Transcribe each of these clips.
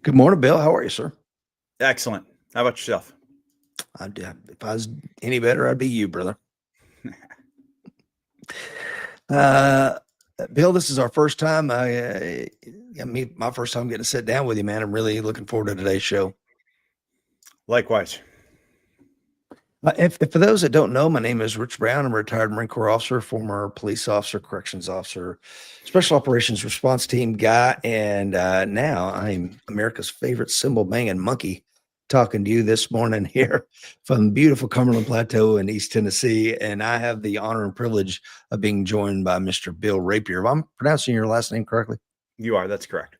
Good morning, Bill. How are you, sir? Excellent. How about yourself? If I was any better, I'd be you, brother. Uh, Bill, this is our first time. My first time getting to sit down with you, man. I'm really looking forward to today's show. Likewise. If for those that don't know, my name is Rich Brown. I'm a retired Marine Corps officer, former police officer, corrections officer, special operations response team guy, and now I'm America's favorite cymbal banging monkey. Talking to you this morning here from beautiful Cumberland Plateau in East Tennessee, and I have the honor and privilege of being joined by Mr. Bill Rapier. If I'm pronouncing your last name correctly? You are. That's correct.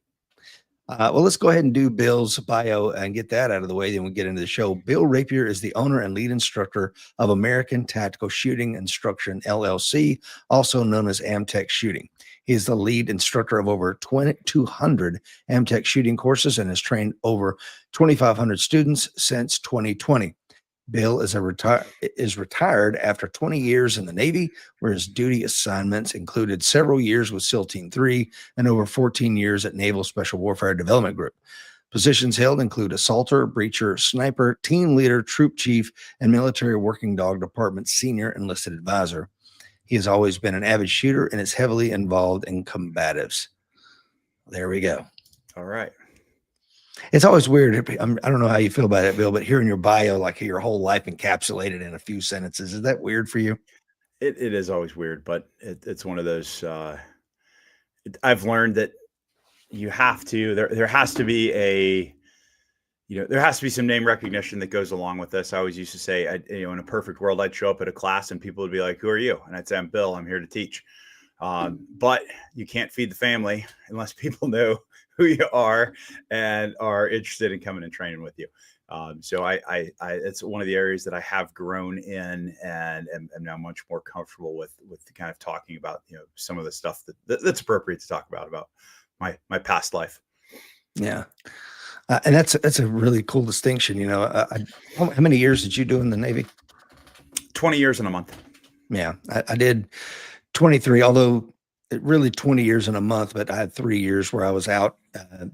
Well, let's go ahead and do Bill's bio and get that out of the way. Then we get into the show. Bill Rapier is the owner and lead instructor of American Tactical Shooting Instruction LLC, also known as Amtac Shooting. He is the lead instructor of over 2,200 Amtac shooting courses and has trained over 2,500 students since 2020. Bill is retired after 20 years in the Navy, where his duty assignments included several years with SEAL Team 3 and over 14 years at Naval Special Warfare Development Group. Positions held include assaulter, breacher, sniper, team leader, troop chief, and military working dog department senior enlisted advisor. He has always been an avid shooter and is heavily involved in combatives. There we go. All right. It's always weird. I don't know how you feel about it, Bill, but hearing your bio, like your whole life encapsulated in a few sentences, is that weird for you? It is always weird, but it's one of those. I've learned that you have to. There has to be there has to be some name recognition that goes along with this. I always used to say, in a perfect world, I'd show up at a class and people would be like, "Who are you?" And I'd say, "I'm Bill. I'm here to teach." But you can't feed the family unless people know who you are and are interested in coming and training with you. So it's one of the areas that I have grown in and am now much more comfortable with kind of talking about, some of the stuff that's appropriate to talk about my past life. Yeah. And that's a really cool distinction. How many years did you do in the Navy? 20 years in a month. Yeah, I did 23, although really 20 years in a month, but I had 3 years where I was out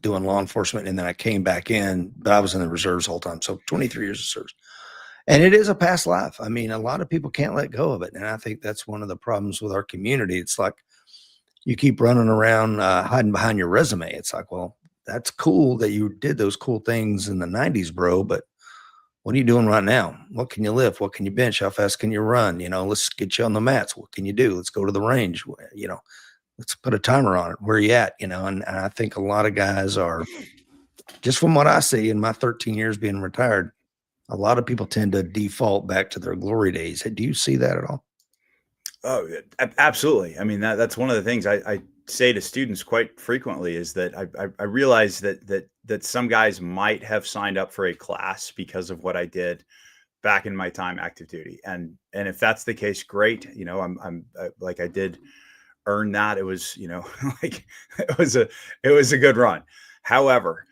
doing law enforcement and then I came back in, but I was in the reserves the whole time. So 23 years of service. And it is a past life. I mean, a lot of people can't let go of it. And I think that's one of the problems with our community. It's like you keep running around hiding behind your resume. It's like, well, that's cool that you did those cool things in the 90s, bro, but what are you doing right now? What can you lift? What can you bench? How fast can you run? Let's get you on the mats. What can you do? Let's go to the range. Let's put a timer on it. Where are you at? And I think a lot of guys are, just from what I see in my 13 years being retired, a lot of people tend to default back to their glory days. Do you see that at all? Oh, absolutely. I mean, that's one of the things I say to students quite frequently is that I realize that some guys might have signed up for a class because of what I did back in my time active duty, and if that's the case, great. I'm like, I did earn that. It was like it was a good run. However,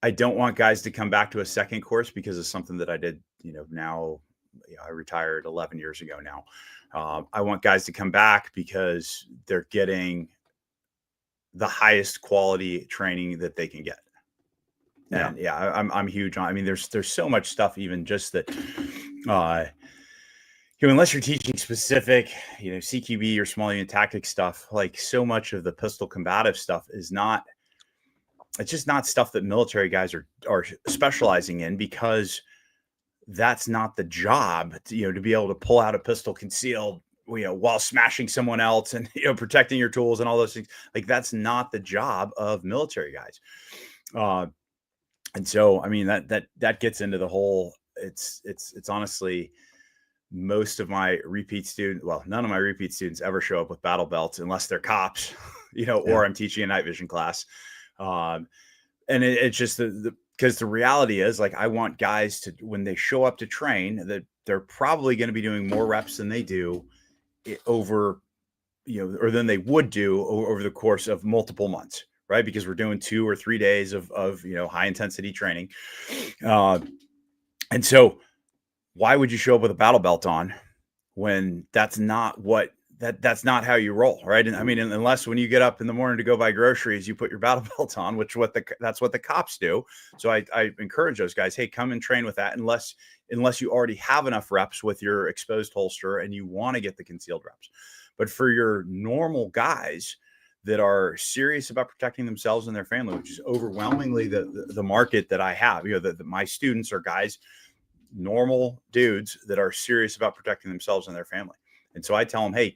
I don't want guys to come back to a second course because of something that I did. Now I retired 11 years ago now. I want guys to come back because they're getting the highest quality training that they can get. And I'm huge on. I mean, there's so much stuff, even just that. Unless you're teaching specific, CQB or small unit tactics stuff, like so much of the pistol combative stuff is not. It's just not stuff that military guys are specializing in, because that's not the job. To be able to pull out a pistol concealed, while smashing someone else and, protecting your tools and all those things. Like, that's not the job of military guys. And so, I mean, that gets into the whole, it's honestly, most of my repeat students, well, none of my repeat students ever show up with battle belts unless they're cops, or I'm teaching a night vision class. And it's just because the reality is, like, I want guys to, when they show up to train, that they're probably going to be doing more reps than they do over, or than they would do over the course of multiple months, right? Because we're doing 2 or 3 days of high intensity training. And so why would you show up with a battle belt on when that's not what that's not how you roll, right? And I mean, unless when you get up in the morning to go buy groceries, you put your battle belt on, that's what the cops do. So I encourage those guys, hey, come and train with that, unless you already have enough reps with your exposed holster and you want to get the concealed reps. But for your normal guys that are serious about protecting themselves and their family, which is overwhelmingly the market that I have, my students are guys, normal dudes that are serious about protecting themselves and their family. And so I tell them, hey,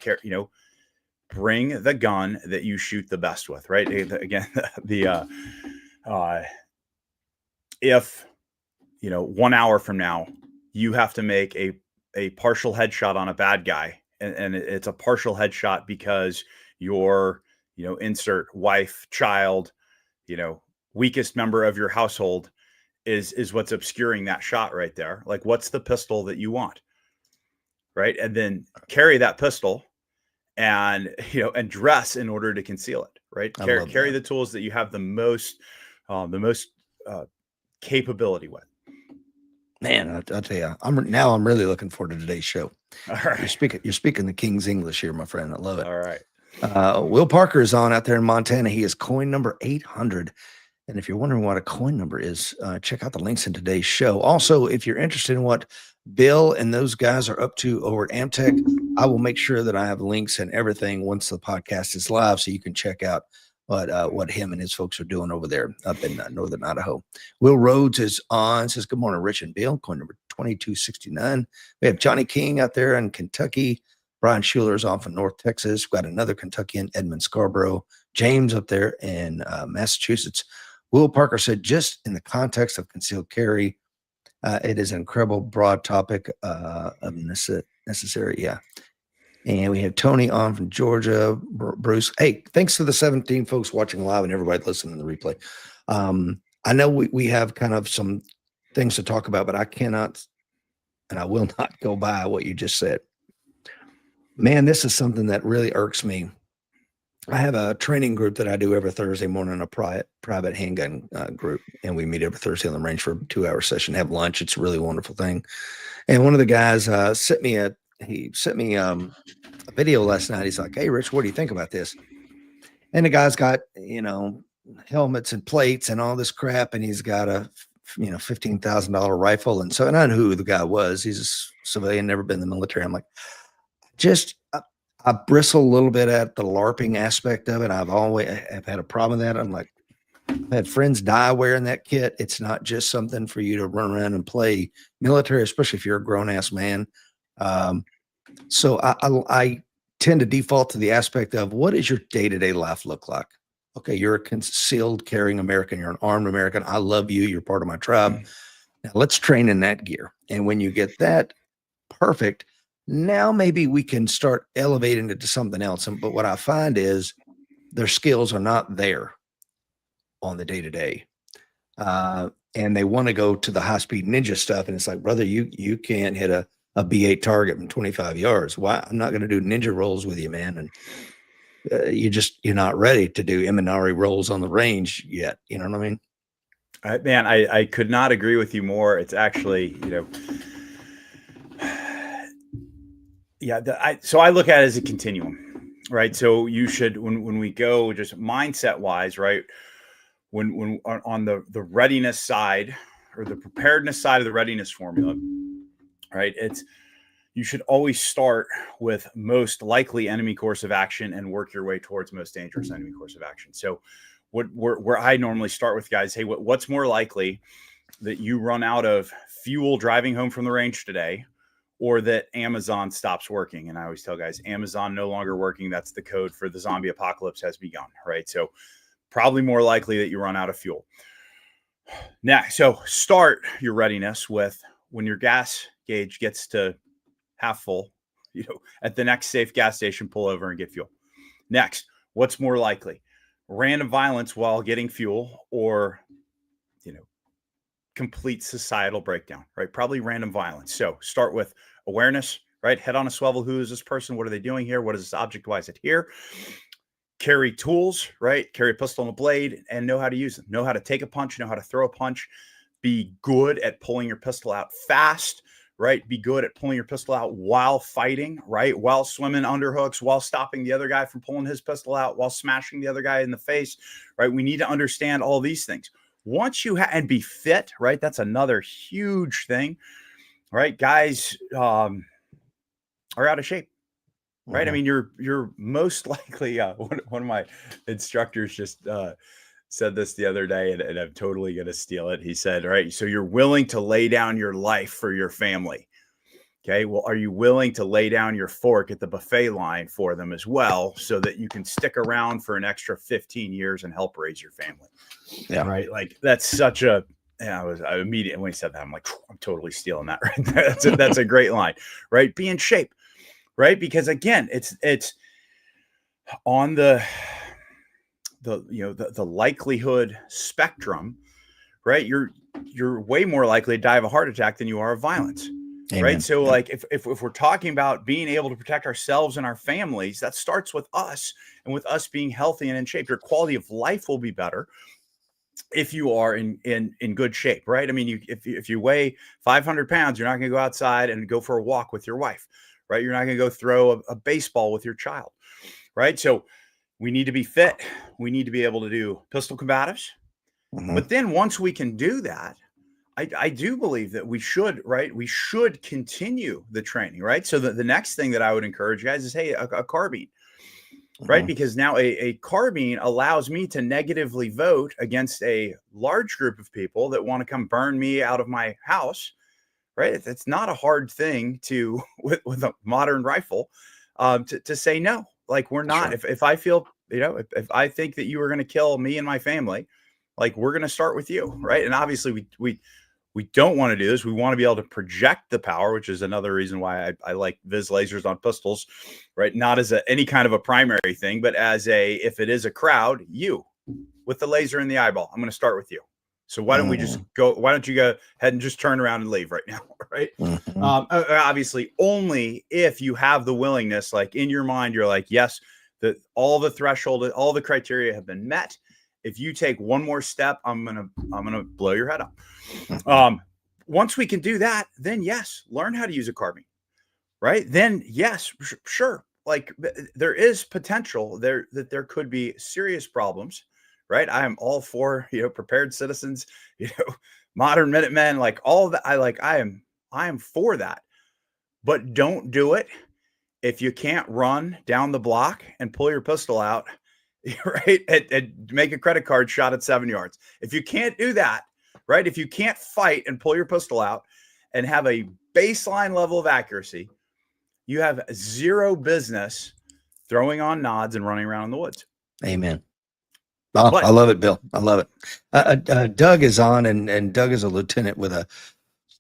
bring the gun that you shoot the best with, right? Again, if 1 hour from now you have to make a partial headshot on a bad guy, and it's a partial headshot because your insert wife, child, weakest member of your household is what's obscuring that shot right there. Like, what's the pistol that you want? Right. And then carry that pistol and, and dress in order to conceal it. Right. Carry the tools that you have the most capability with. Man, I'll tell you, I'm really looking forward to today's show. All right. You're speaking the King's English here, my friend. I love it. All right. Will Parker is on out there in Montana. He is coin number 800. And if you're wondering what a coin number is, check out the links in today's show. Also, if you're interested in what Bill and those guys are up to over at Amtac, I will make sure that I have links and everything once the podcast is live, so you can check out what him and his folks are doing over there up in northern Idaho. Will Rhodes is on, says, good morning, Rich and Bill, coin number 2269. We have Johnny King out there in Kentucky. Brian Schuler's on from North Texas. We've got another Kentuckian, Edmund Scarborough. James up there in Massachusetts. Will Parker said, just in the context of concealed carry, it is an incredible broad topic of necessary. Yeah. And we have Tony on from Georgia. Bruce, hey, thanks to the 17 folks watching live and everybody listening to the replay. I know we have kind of some things to talk about, but I cannot and I will not go by what you just said. Man, this is something that really irks me. I have a training group that I do every Thursday morning, a private handgun group, and we meet every Thursday on the range for a 2-hour session, have lunch. It's a really wonderful thing. And one of the guys sent me a video last night. He's like, hey, Rich, what do you think about this? And the guy's got, helmets and plates and all this crap, and he's got a, $15,000 rifle. And so, and I knew who the guy was. He's a civilian, never been in the military. I'm like, I bristle a little bit at the LARPing aspect of it. I've had a problem with that. I'm like, I've had friends die wearing that kit. It's not just something for you to run around and play military, especially if you're a grown ass man. So I tend to default to the aspect of, what does your day-to-day life look like? Okay, you're a concealed carrying American. You're an armed American. I love you. You're part of my tribe. Now let's train in that gear. And when you get that perfect, now maybe we can start elevating it to something else. But what I find is their skills are not there on the day-to-day. And they want to go to the high-speed ninja stuff. And it's like, brother, you can't hit a B8 target from 25 yards. Why? I'm not going to do ninja rolls with you, man. And you're not ready to do Imanari rolls on the range yet. You know what I mean? Man, I could not agree with you more. It's actually, so I look at it as a continuum, right? So you should, when we go just mindset wise, right? When on the readiness side or the preparedness side of the readiness formula, right? You should always start with most likely enemy course of action and work your way towards most dangerous enemy course of action. So where I normally start with guys, hey, what's more likely that you run out of fuel driving home from the range today, or that Amazon stops working? And I always tell guys, Amazon no longer working. That's the code for the zombie apocalypse has begun, right? So probably more likely that you run out of fuel. Now, so start your readiness with, when your gas gauge gets to half full, at the next safe gas station, pull over and get fuel. Next, what's more likely? Random violence while getting fuel, or, complete societal breakdown, right? Probably random violence. So start with awareness, right? Head on a swivel. Who is this person? What are they doing here? What is this object? Why is it here? Carry tools, right? Carry a pistol and a blade, and know how to use them. Know how to take a punch, know how to throw a punch. Be good at pulling your pistol out fast, right? Be good at pulling your pistol out while fighting, right? While swimming underhooks, while stopping the other guy from pulling his pistol out, while smashing the other guy in the face, right? We need to understand all these things. Once you and be fit, right? That's another huge thing, right? Guys are out of shape, right? I mean, you're most likely. One of my instructors just said this the other day, and I'm totally going to steal it. He said, "All right, so you're willing to lay down your life for your family." Okay, well, are you willing to lay down your fork at the buffet line for them as well, so that you can stick around for an extra 15 years and help raise your family? Yeah. Right. Like that's such a, I immediately, when he said that, I'm like, I'm totally stealing that right there. That's a great line, right? Be in shape, right? Because again, it's on the likelihood spectrum, right? You're way more likely to die of a heart attack than you are of violence. Amen. Right. So like if we're talking about being able to protect ourselves and our families, that starts with us, and with us being healthy and in shape. Your quality of life will be better if you are in good shape, right? I mean, if you weigh 500 pounds, you're not going to go outside and go for a walk with your wife, right? You're not going to go throw a baseball with your child, right? So we need to be fit. We need to be able to do pistol combatives. But then once we can do that, I do believe that we should, right? We should continue the training, right? So the next thing that I would encourage you guys is, hey, a carbine, right? Because now a carbine allows me to negatively vote against a large group of people that want to come burn me out of my house, right? It's not a hard thing to, with a modern rifle, to say no. Like we're not, if I feel, if I think that you are going to kill me and my family, like we're going to start with you, right? And obviously we don't want to do this. We want to be able to project the power, which is another reason why I like vis lasers on pistols, right? Not as any kind of a primary thing, but as if it is a crowd, you with the laser in the eyeball, I'm going to start with you. So why don't we just go? Why don't you go ahead and just turn around and leave right now, right? Obviously, only if you have the willingness, like in your mind, you're like, yes, all the threshold, all the criteria have been met. If you take one more step, I'm gonna blow your head up. Once we can do that, then yes, learn how to use a carbine, right? Then yes, sure. Like there is potential there that there could be serious problems, right? I am all for prepared citizens, modern Minutemen, like all that. I am for that, but don't do it if you can't run down the block and pull your pistol out. Right. And make a credit card shot at 7 yards. If you can't do that, right? If you can't fight and pull your pistol out and have a baseline level of accuracy, you have zero business throwing on nods and running around in the woods. Amen. Oh, I love it, Bill. I love it. Doug is on, and Doug is a lieutenant with a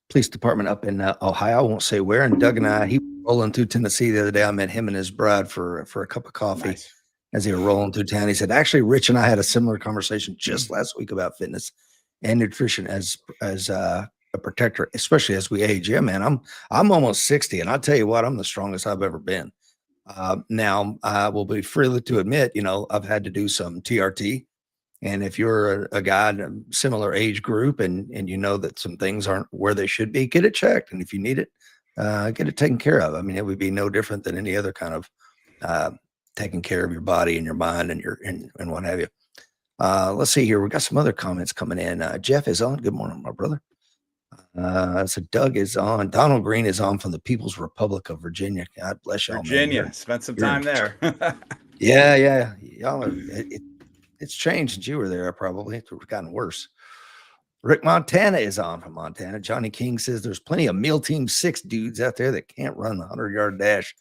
police department up in Ohio. I won't say where. And Doug and he were rolling through Tennessee the other day. I met him and his bride for a cup of coffee. Nice. As they were rolling through town. He said, actually, Rich and I had a similar conversation just last week about fitness and nutrition as a protector, especially as we age. Yeah, man, I'm almost 60, and I'll tell you what, I'm the strongest I've ever been. Now I will be freely to admit, I've had to do some TRT. And if you're a guy in a similar age group and you know that some things aren't where they should be, get it checked. And if you need it, get it taken care of. I mean, it would be no different than any other kind of taking care of your body and your mind and what have you. Let's see here. We got some other comments coming in. Jeff is on. Good morning, my brother. So Doug is on. Donald Green is on from the People's Republic of Virginia. God bless y'all. Virginia. Spent some time there. Yeah. Y'all, it's changed since you were there. Probably it's gotten worse. Rick Montana is on from Montana. Johnny King says there's plenty of Meal Team 6 dudes out there that can't run the 100-yard dash.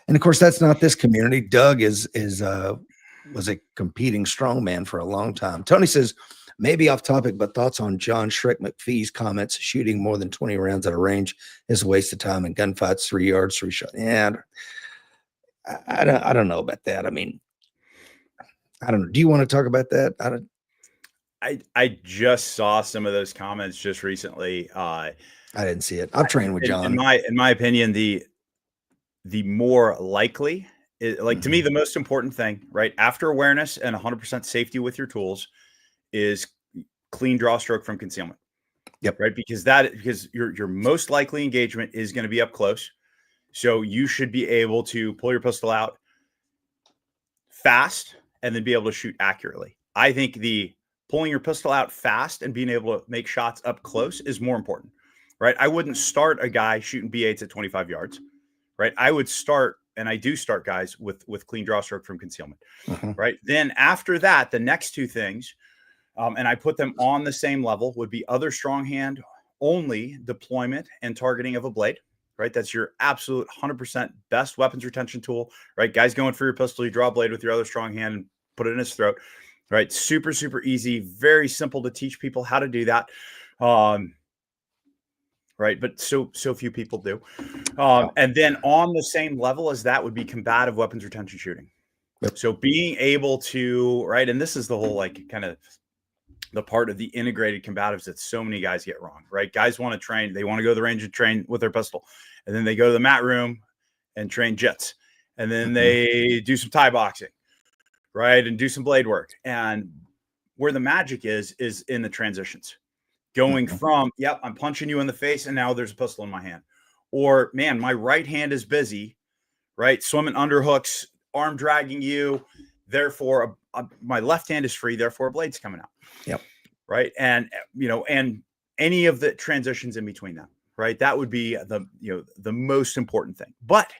And of course, that's not this community. Doug was a competing strongman for a long time. Tony says, maybe off topic, but thoughts on John Shrek McPhee's comments: shooting more than 20 rounds at a range is a waste of time, and gunfights 3 yards, 3 shots. Yeah, I don't know about that. I mean, I don't know. Do you want to talk about that? I just saw some of those comments just recently. I didn't see it. I've trained with John. In my opinion, the more likely, to me, the most important thing, right after awareness and 100% safety with your tools, is clean draw stroke from concealment. Yep. Right. Because your most likely engagement is going to be up close. So you should be able to pull your pistol out fast and then be able to shoot accurately. I think the pulling your pistol out fast and being able to make shots up close is more important, right? I wouldn't start a guy shooting B8s at 25 yards, right? I would start, and I do start guys with clean draw stroke from concealment, right? Then after that, the next two things, and I put them on the same level, would be other strong hand only deployment and targeting of a blade, right? That's your absolute 100% best weapons retention tool, right? Guys going for your pistol, you draw a blade with your other strong hand and put it in his throat, right? Super, super easy, very simple to teach people how to do that. Right. But so few people do. And then on the same level as that would be combative weapons retention shooting. Yep. So being able to, right. And this is the whole, like, kind of the part of the integrated combatives that so many guys get wrong, right? Guys want to train, they want to go to the range and train with their pistol. And then they go to the mat room and train jets. And then they do some Thai boxing, right? And do some blade work. And where the magic is in the transitions. Going from, yep, I'm punching you in the face and now there's a pistol in my hand. Or, man, my right hand is busy, right? Swimming underhooks, arm dragging you. Therefore, my left hand is free. Therefore, a blade's coming out. Yep. Right. And, and any of the transitions in between that, right? That would be the most important thing. But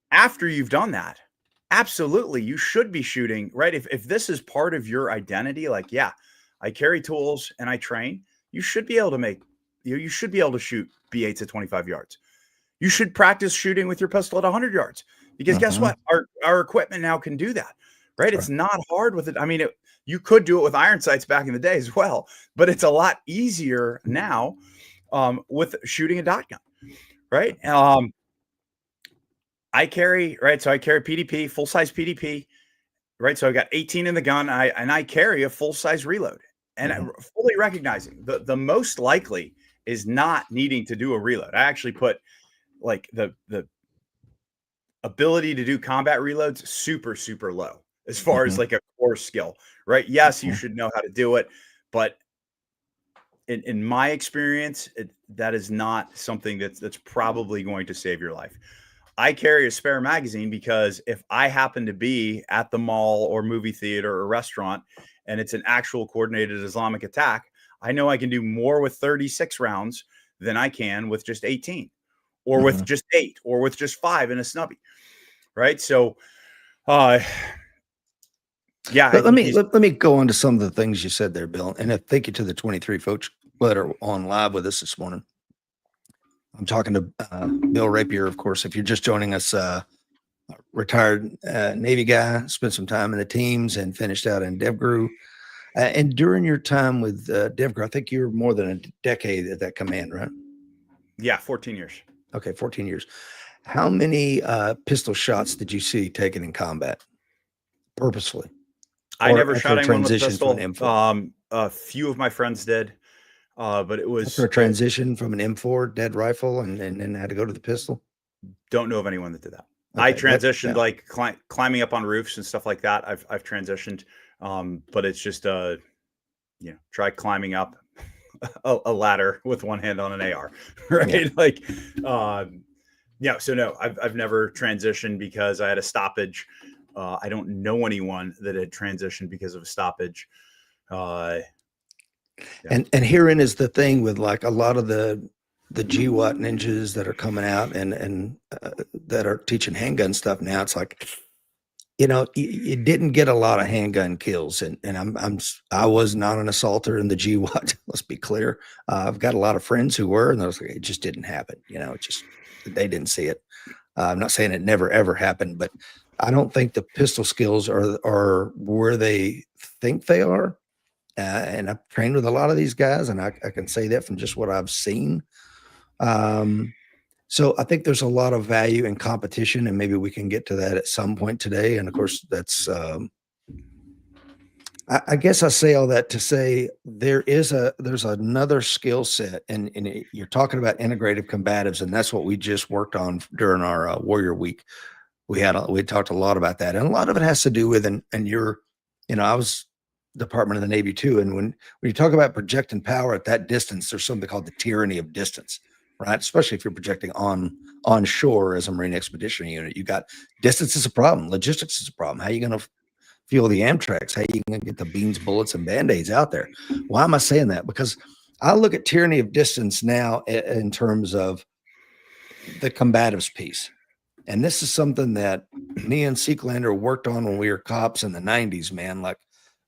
after you've done that, absolutely, you should be shooting, right? If this is part of your identity, like, yeah, I carry tools and I train, you should be able to you should be able to shoot B8s at 25 yards. You should practice shooting with your pistol at 100 yards because guess what? Our equipment now can do that, right? It's not hard with it. I mean, you could do it with iron sights back in the day as well, but it's a lot easier now with shooting a dot gun, right? I carry PDP, full-size PDP, right? So I got 18 in the gun, and I carry a full-size reload. And fully recognizing the most likely is not needing to do a reload. I actually put like the ability to do combat reloads super, super low as far as like a core skill, right? Yes, you should know how to do it, but in my experience, that is not something that's probably going to save your life. I carry a spare magazine because if I happen to be at the mall or movie theater or restaurant and it's an actual coordinated Islamic attack, I know I can do more with 36 rounds than I can with just 18 or with just 8 or with just 5 in a snubby. Right. So, yeah. But let me go on to some of the things you said there, Bill. And thank you to the 23 folks that are on live with us this morning. I'm talking to Bill Rapier, of course. If you're just joining us, retired Navy guy, spent some time in the teams and finished out in DevGru. And during your time with DevGru, I think you were more than a decade at that command, right? Yeah, 14 years. Okay, 14 years. How many pistol shots did you see taken in combat purposefully? I never shot anyone with a pistol. A few of my friends did. But it was for a transition from an M4 dead rifle and then had to go to the pistol. Don't know of anyone that did that. Okay, I transitioned like climbing up on roofs and stuff like that. I've transitioned, but it's just try climbing up a ladder with one hand on an AR, right? Yeah. So no, I've never transitioned because I had a stoppage. I don't know anyone that had transitioned because of a stoppage. Yeah. And herein is the thing with like a lot of the GWAT ninjas that are coming out and that are teaching handgun stuff now. It's like, you didn't get a lot of handgun kills, and I was not an assaulter in the GWAT. Let's be clear. I've got a lot of friends who were, and it just didn't happen. They didn't see it. I'm not saying it never ever happened, but I don't think the pistol skills are where they think they are. And I've trained with a lot of these guys, and I can say that from just what I've seen. So I think there's a lot of value in competition, and maybe we can get to that at some point today. And of course, that's I guess I say all that to say there's another skill set, and you're talking about integrative combatives, and that's what we just worked on during our Warrior Week. We talked a lot about that, and a lot of it has to do with and you're, I was Department of the Navy too. And when you talk about projecting power at that distance, there's something called the tyranny of distance, right? Especially if you're projecting on shore as a Marine Expeditionary Unit. You got distance is a problem, logistics is a problem. How are you going to fuel the Amtrex? How are you going to get the beans, bullets, and band-aids out there? Why am I saying that? Because I look at tyranny of distance now in terms of the combatives piece. And this is something that me and Seeklander worked on when we were cops in the 90s, man. Like,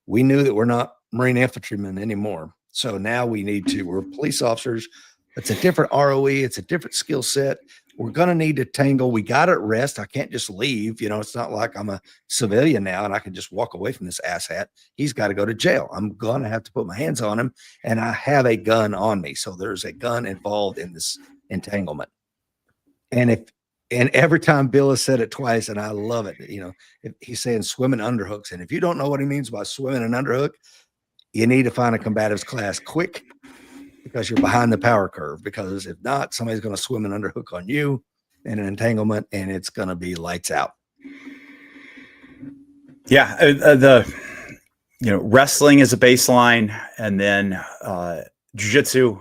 we knew that we're not Marine infantrymen anymore. So now we're police officers. It's a different ROE. It's a different skill set. We're going to need to tangle. We got to rest. I can't just leave. You know, it's not like I'm a civilian now and I can just walk away from this asshat. He's got to go to jail. I'm going to have to put my hands on him, and I have a gun on me. So there's a gun involved in this entanglement. And every time Bill has said it twice, and I love it, you know, he's saying swimming underhooks. And if you don't know what he means by swimming an underhook, you need to find a combatives class quick, because you're behind the power curve. Because if not, somebody's going to swim an underhook on you in an entanglement, and it's going to be lights out. Yeah. Wrestling is a baseline, and then jiu-jitsu.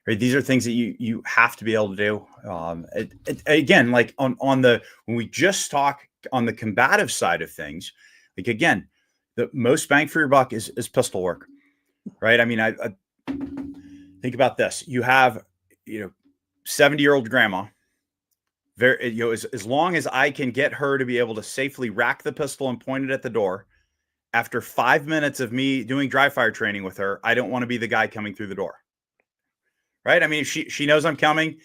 Right? These are things that you have to be able to do. Again, like when we just talk on the combative side of things, like, again, the most bang for your buck is pistol work, right? I mean, I think about this. You have, 70-year-old grandma. As long as I can get her to be able to safely rack the pistol and point it at the door, after 5 minutes of me doing dry fire training with her, I don't want to be the guy coming through the door. Right. I mean, she knows I'm coming,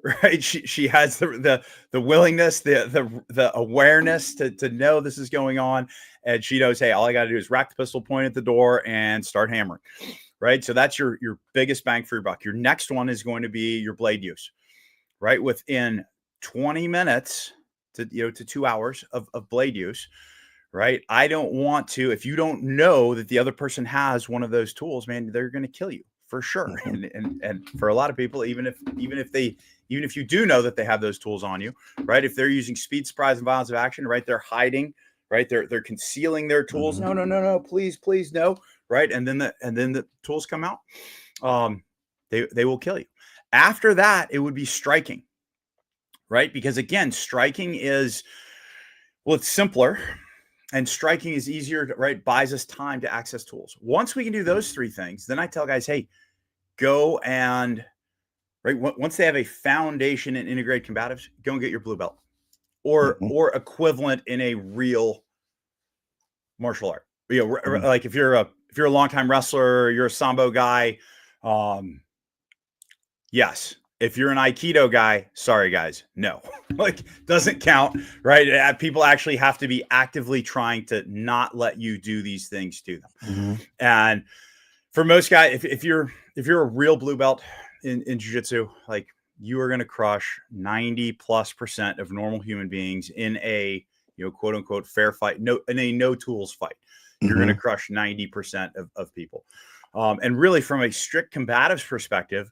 right? She has the willingness, the awareness to know this is going on. And she knows, hey, all I got to do is rack the pistol, point at the door, and start hammering. Right. So that's your biggest bang for your buck. Your next one is going to be your blade use, right? Within 20 minutes to 2 hours of blade use. Right. I don't want to, if you don't know that the other person has one of those tools, man, they're going to kill you. For sure. And for a lot of people, even if you do know that they have those tools on you, right? If they're using speed, surprise, and violence of action, right? They're hiding, right? They're concealing their tools. No, please, no. Right. And then the tools come out. They will kill you. After that, it would be striking. Right. Because again, striking is, it's simpler. And striking is easier, right? Buys us time to access tools. Once we can do those three things, then I tell guys, hey, go and, right, once they have a foundation in integrated combatives, go and get your blue belt or equivalent in a real martial art. Like if you're a longtime wrestler, you're a Sambo guy. Yes. If you're an Aikido guy, sorry guys, no, like doesn't count, right? People actually have to be actively trying to not let you do these things to them. And for most guys, if you're a real blue belt in jiu-jitsu, like, you are going to crush 90+% of normal human beings in a, quote unquote fair fight, in a no tools fight. You're going to crush 90% of people. And really, from a strict combatives perspective,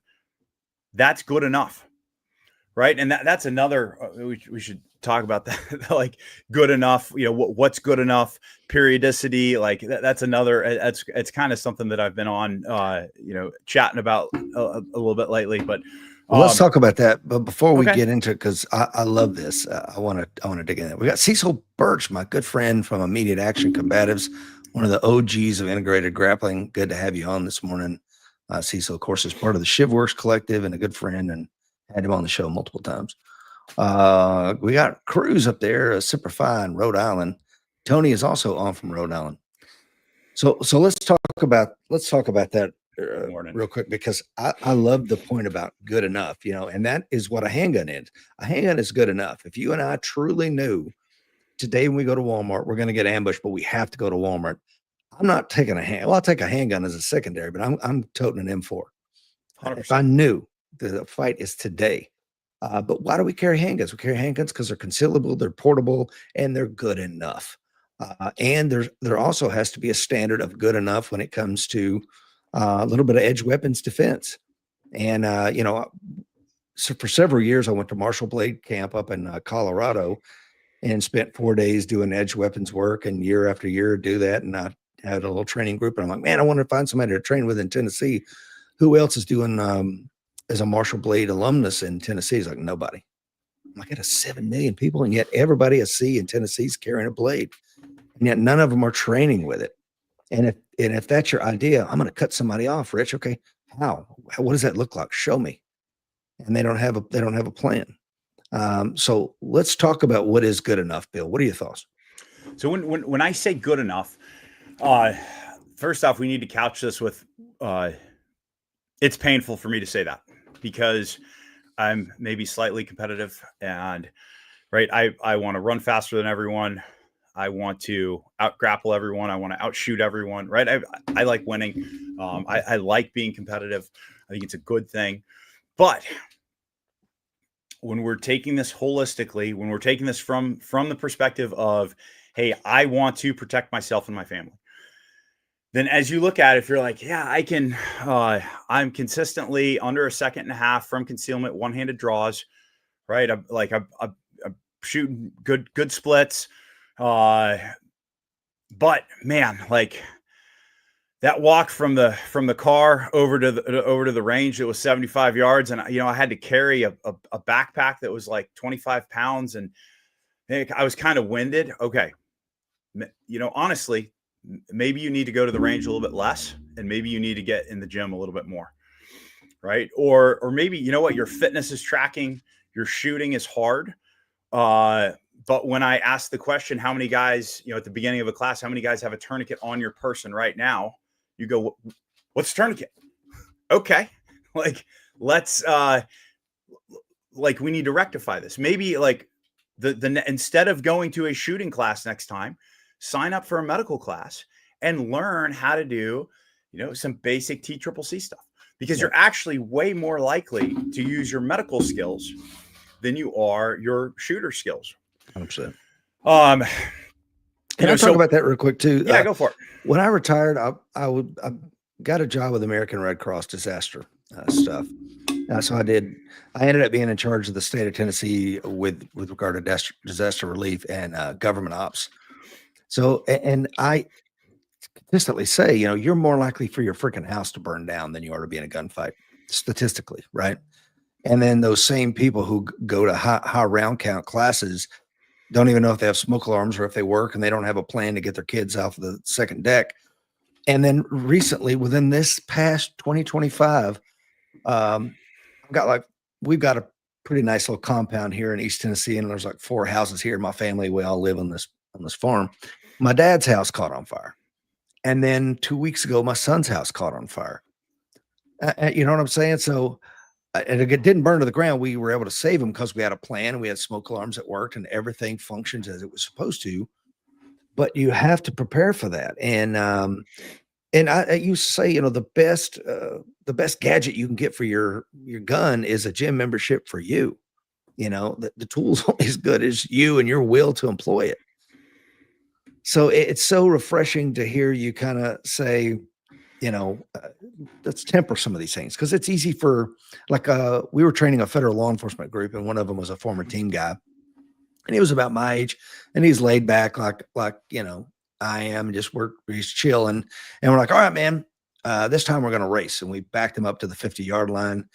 that's good enough, right? And that's another, we should talk about that, like good enough, what's good enough, periodicity, like that's another, it's kind of something that I've been on, chatting about a little bit lately, but let's talk about that. But before we get into it, because I love this, I want to dig in there. We got Cecil Birch, my good friend from Immediate Action Combatives, one of the OGs of integrated grappling. Good to have you on this morning. Cecil, of course, is part of the ShivWorks Collective and a good friend, and had him on the show multiple times. We got Cruz up there, super fine, Rhode Island. Tony is also on from Rhode Island. So let's talk about that real quick, because I love the point about good enough, and that is what a handgun is. A handgun is good enough. If you and I truly knew today when we go to Walmart, we're going to get ambushed, but we have to go to Walmart. I'm not taking I'll take a handgun as a secondary, but I'm toting an M4. 100%. If I knew the fight is today. But why do we carry handguns? We carry handguns because they're concealable, they're portable, and they're good enough. And there also has to be a standard of good enough when it comes to a little bit of edge weapons defense. And, so for several years, I went to Marshall Blade Camp up in Colorado and spent 4 days doing edge weapons work, and year after year do that. And I had a little training group, and I'm like, man, I want to find somebody to train with in Tennessee. Who else is doing as a Marshall Blade alumnus in Tennessee? He's like, nobody. I'm like, I got 7 million people, and yet everybody I see in Tennessee is carrying a blade, and yet none of them are training with it. And if that's your idea, I'm going to cut somebody off, Rich. Okay, how? What does that look like? Show me. And they don't have a plan. So let's talk about what is good enough, Bill. What are your thoughts? So when I say good enough, first off, we need to couch this with it's painful for me to say that because I'm maybe slightly competitive and right. I want to run faster than everyone. I want to out grapple everyone. I want to outshoot everyone. Right. I like winning. I like being competitive. I think it's a good thing. But when we're taking this holistically, when we're taking this from the perspective of, hey, I want to protect myself and my family, then as you look at it, if you're like, yeah, I can, I'm consistently under a 1.5 seconds from concealment, one-handed draws, right? I'm shooting good splits. But man, like that walk from the car over to the range, it was 75 yards. And, I had to carry a backpack that was like 25 pounds and I was kind of winded. Okay. Honestly, maybe you need to go to the range a little bit less and maybe you need to get in the gym a little bit more. Right. Or maybe, your fitness is tracking, your shooting is hard. But when I ask the question, how many guys, at the beginning of a class, how many guys have a tourniquet on your person right now? You go, what's a tourniquet? Okay. Let's, we need to rectify this. Maybe the instead of going to a shooting class next time, sign up for a medical class and learn how to do, some basic TCCC stuff because you're actually way more likely to use your medical skills than you are your shooter skills. 100%. Can I talk about that real quick too? Yeah, go for it. When I retired, I got a job with American Red Cross disaster stuff. So I ended up being in charge of the state of Tennessee with regard to disaster relief and government ops. So, and I consistently say, you're more likely for your freaking house to burn down than you are to be in a gunfight, statistically, right? And then those same people who go to high round count classes don't even know if they have smoke alarms or if they work, and they don't have a plan to get their kids off of the second deck. And then recently, within this past 2025, we've got a pretty nice little compound here in East Tennessee, and there's like 4 houses here. My family, we all live on this farm. My dad's house caught on fire, and then 2 weeks ago, my son's house caught on fire. You know what I'm saying? So. And it didn't burn to the ground. We were able to save them because we had a plan and we had smoke alarms that worked and everything functions as it was supposed to. But you have to prepare for that. And I used to say, the best gadget you can get for your gun is a gym membership for you. The tool's only as good as you and your will to employ it. So it's so refreshing to hear you kind of say, let's temper some of these things because it's easy for we were training a federal law enforcement group and one of them was a former team guy and he was about my age and he's laid back like I am, he's chilling and we're like, all right, man, this time we're going to race. And we backed him up to the 50-yard line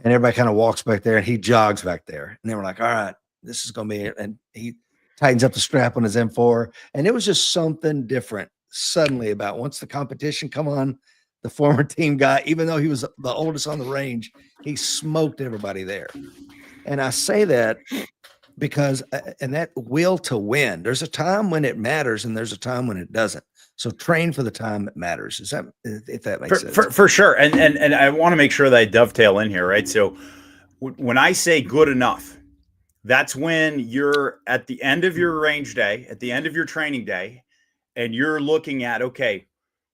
and everybody kind of walks back there and he jogs back there. And then we're like, all right, this is going to be it. And he tightens up the strap on his M4 and it was just something different suddenly about once the competition come on, the former team guy, even though he was the oldest on the range, he smoked everybody there. And I say that because, and that will to win, there's a time when it matters and there's a time when it doesn't. So train for the time that matters. If that makes sense? For sure. And I want to make sure that I dovetail in here, right? So when I say good enough, that's when you're at the end of your range day, at the end of your training day, and you're looking at, okay,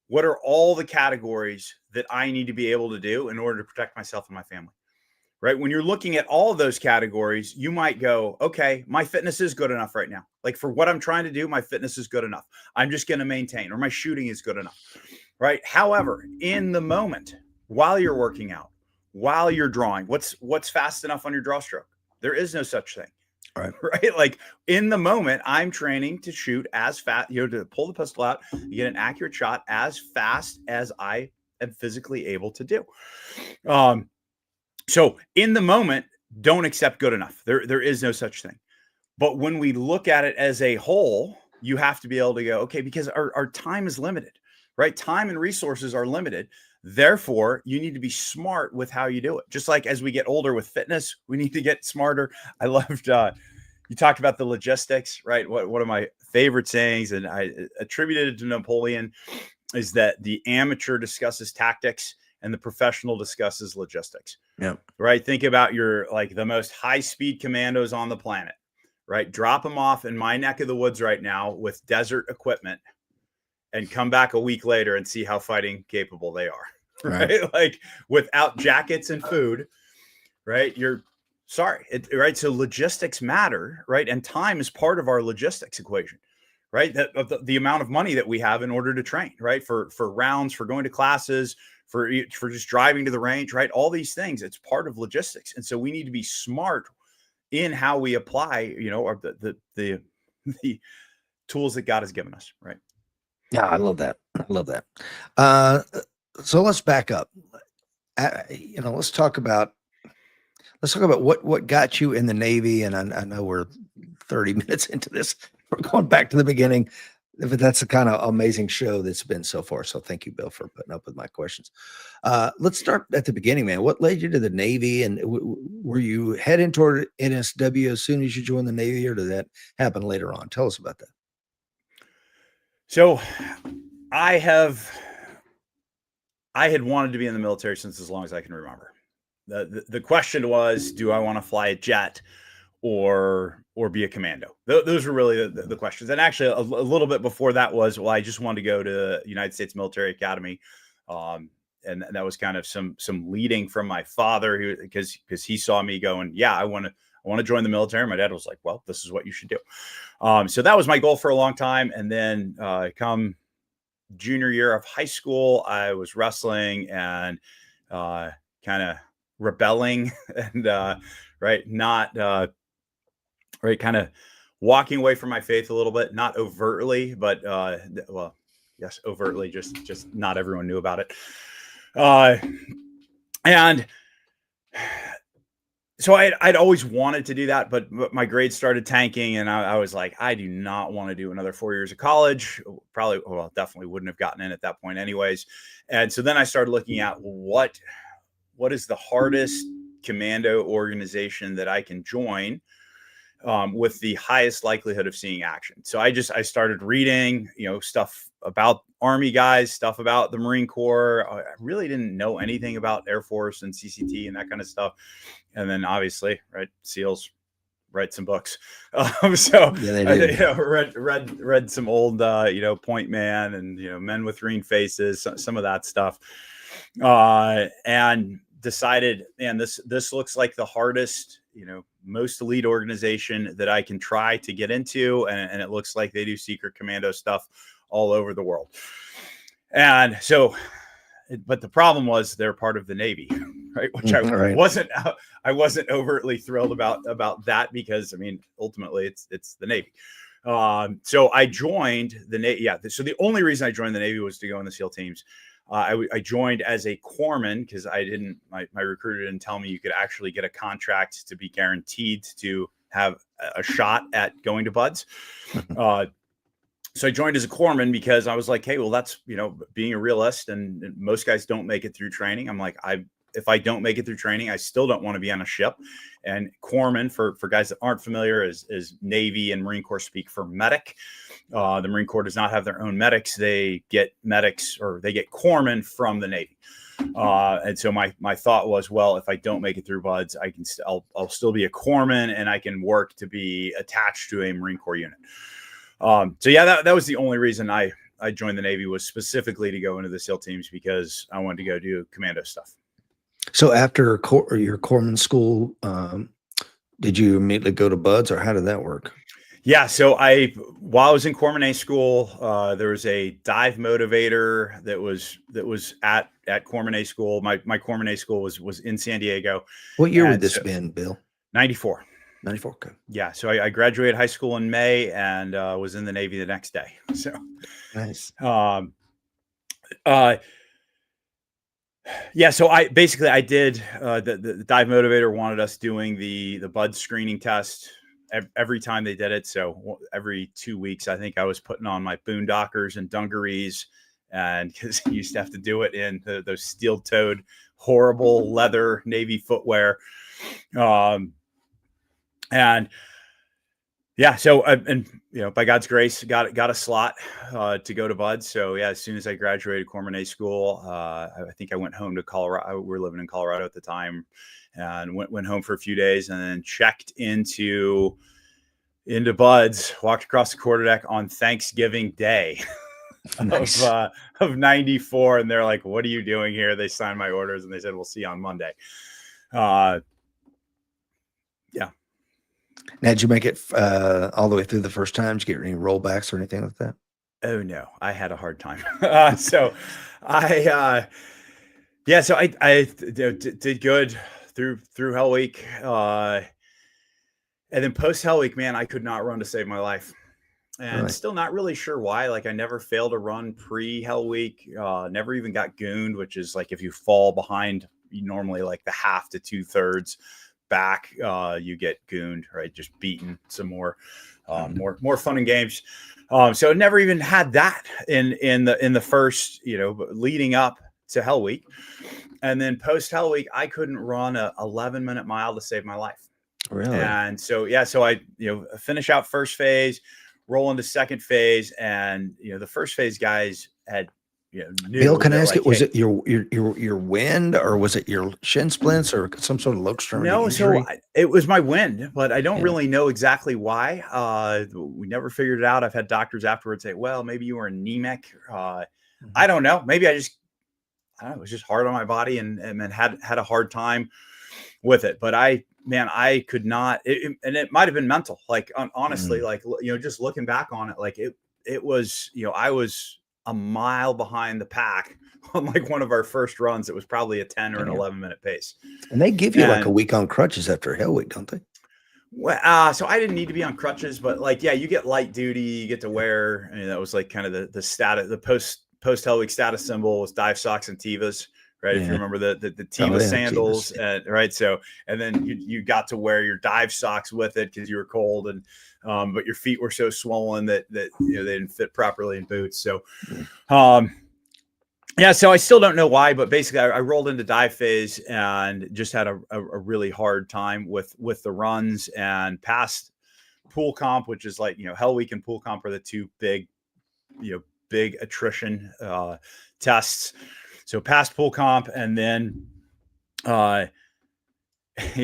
what are all the categories that I need to be able to do in order to protect myself and my family, right? When you're looking at all of those categories, you might go, okay, my fitness is good enough right now. Like for what I'm trying to do, my fitness is good enough. I'm just going to maintain, or my shooting is good enough, right? However, in the moment, while you're working out, while you're drawing, what's fast enough on your draw stroke? There is no such thing. Right. Like in the moment, I'm training to shoot as fast, to pull the pistol out, get an accurate shot as fast as I am physically able to do. So in the moment, don't accept good enough. There is no such thing. But when we look at it as a whole, you have to be able to go, okay, because our time is limited, right? Time and resources are limited. Therefore, you need to be smart with how you do it. Just like as we get older with fitness, we need to get smarter. I loved you talked about the logistics, right? One of my favorite sayings, and I attributed it to Napoleon, is that the amateur discusses tactics and the professional discusses logistics. Yeah. Right. Think about the most high speed commandos on the planet, right? Drop them off in my neck of the woods right now with desert equipment and come back a week later and see how fighting capable they are. Right. Like without jackets and food, right? You're sorry. Right. So logistics matter, right? And time is part of our logistics equation, right? The amount of money that we have in order to train, right? For rounds, for going to classes, for just driving to the range, right? All these things, it's part of logistics. And so we need to be smart in how we apply, the tools that God has given us, right? Yeah, I love that. I love that. So let's back up. Let's talk about what got you in the Navy. And I know we're 30 minutes into this. We're going back to the beginning, but that's the kind of amazing show that's been so far. So thank you, Bill, for putting up with my questions. Let's start at the beginning, man. What led you to the Navy, and were you heading toward NSW as soon as you joined the Navy, or did that happen later on? Tell us about that. So I had wanted to be in the military since as long as I can remember. The question was, do I want to fly a jet or be a commando? Those were really the questions. And actually a little bit before that was, well, I just wanted to go to the United States Military Academy. And that was kind of some leading from my father, because he saw me going, yeah, I want to join the military. My dad was like, well, this is what you should do. So that was my goal for a long time. And then come junior year of high school, I was wrestling and kind of rebelling and kind of walking away from my faith a little bit, not overtly, but well, yes, overtly, just not everyone knew about it. And so I'd always wanted to do that, but my grades started tanking, and I was like, I do not want to do another 4 years of college. Definitely wouldn't have gotten in at that point anyways. And so then I started looking at what is the hardest commando organization that I can join with the highest likelihood of seeing action. So I started reading, stuff about Army guys, stuff about the Marine Corps. I really didn't know anything about Air Force and CCT and that kind of stuff. And then obviously, right, SEALs, write some books. So Yeah, read some old, Point Man and, Men with Green Faces, some of that stuff. And decided, man, this looks like the hardest, most elite organization that I can try to get into. And it looks like they do secret commando stuff all over the world. And so, but the problem was they're part of the Navy, right? Which I wasn't overtly thrilled about that, because I mean, ultimately it's the Navy. So I joined the Navy. Yeah. So the only reason I joined the Navy was to go in the SEAL teams. I joined as a corpsman because my recruiter didn't tell me you could actually get a contract to be guaranteed to have a shot at going to BUD/S. So I joined as a corpsman because I was like, hey, well, that's, being a realist, and most guys don't make it through training. I'm like, if I don't make it through training, I still don't want to be on a ship. And corpsman, for guys that aren't familiar, is Navy and Marine Corps speak for medic. The Marine Corps does not have their own medics. They get medics, or they get corpsmen from the Navy. And so my thought was, well, if I don't make it through BUD/S, I'll still be a corpsman, and I can work to be attached to a Marine Corps unit. So yeah, that was the only reason I joined the Navy, was specifically to go into the SEAL teams, because I wanted to go do commando stuff. So after your corpsman school, did you immediately go to BUD/S, or how did that work? Yeah. So while I was in Corpsman A school, there was a dive motivator that was at Corpsman A school. My Corpsman A school was in San Diego. What year would this been, Bill? 94. 94. Okay. Yeah. So I graduated high school in May and was in the Navy the next day. So, Nice. um, uh, yeah. So I did the dive motivator wanted us doing the bud screening test every time they did it. So every 2 weeks, I think I was putting on my boondockers and dungarees, and because you used to have to do it in those steel-toed, horrible leather Navy footwear. And yeah, so and by God's grace, got a slot to go to Bud. So yeah, as soon as I graduated Corpsman school, I think I went home to Colorado. We were living in Colorado at the time, and went home for a few days, and then checked into Bud's. Walked across the quarterdeck on Thanksgiving Day Nice. of '94, and they're like, "What are you doing here?" They signed my orders, and they said, "We'll see you on Monday." Yeah. Now, did you make it all the way through the first time? Did you get any rollbacks or anything like that? Oh no, I had a hard time. So I did good through Hell Week. And then post Hell Week, man, I could not run to save my life. And Really? still not really sure why. Like I never failed a run pre Hell Week. Never even got gooned, which is like if you fall behind normally like the half to 2/3 back, you get gooned, right? Just beaten some more, more fun and games. So never even had that in the first, leading up to Hell Week. And then post Hell Week, I couldn't run a 11-minute mile to save my life. Really? And so, yeah, so I, finish out first phase, roll into second phase. And, the first phase guys had, knew Bill, can I that, ask like, it? Was hey, it your wind, or was it your shin splints, or some sort of low extremity no, injury? it was my wind, but I don't Yeah. really know exactly why. We never figured it out. I've had doctors afterwards say, well, maybe you were anemic. I don't know. Maybe I don't know, it was just hard on my body and had a hard time with it. But I could not, and it might've been mental. Like honestly, like, just looking back on it, like it was, I was a mile behind the pack on like one of our first runs. It was probably a 10 or an Yeah. 11-minute pace. And they give you like a And week on crutches after Hell Week, don't they? well, so I didn't need to be on crutches, but like, yeah, you get light duty, you get to wear, that was like kind of the status, the post Hell Week status symbol was dive socks and Tevas, right? If you Yeah. remember the Teva Oh, yeah, sandals, Tevas. and right. So, and then you got to wear your dive socks with it because you were cold, and but your feet were so swollen that they didn't fit properly in boots. So, yeah, so I still don't know why, but basically I rolled into dive phase and just had a really hard time with the runs, and passed pool comp, which is like, Hell Week and pool comp are the two big attrition tests. So passed pool comp, and then yeah,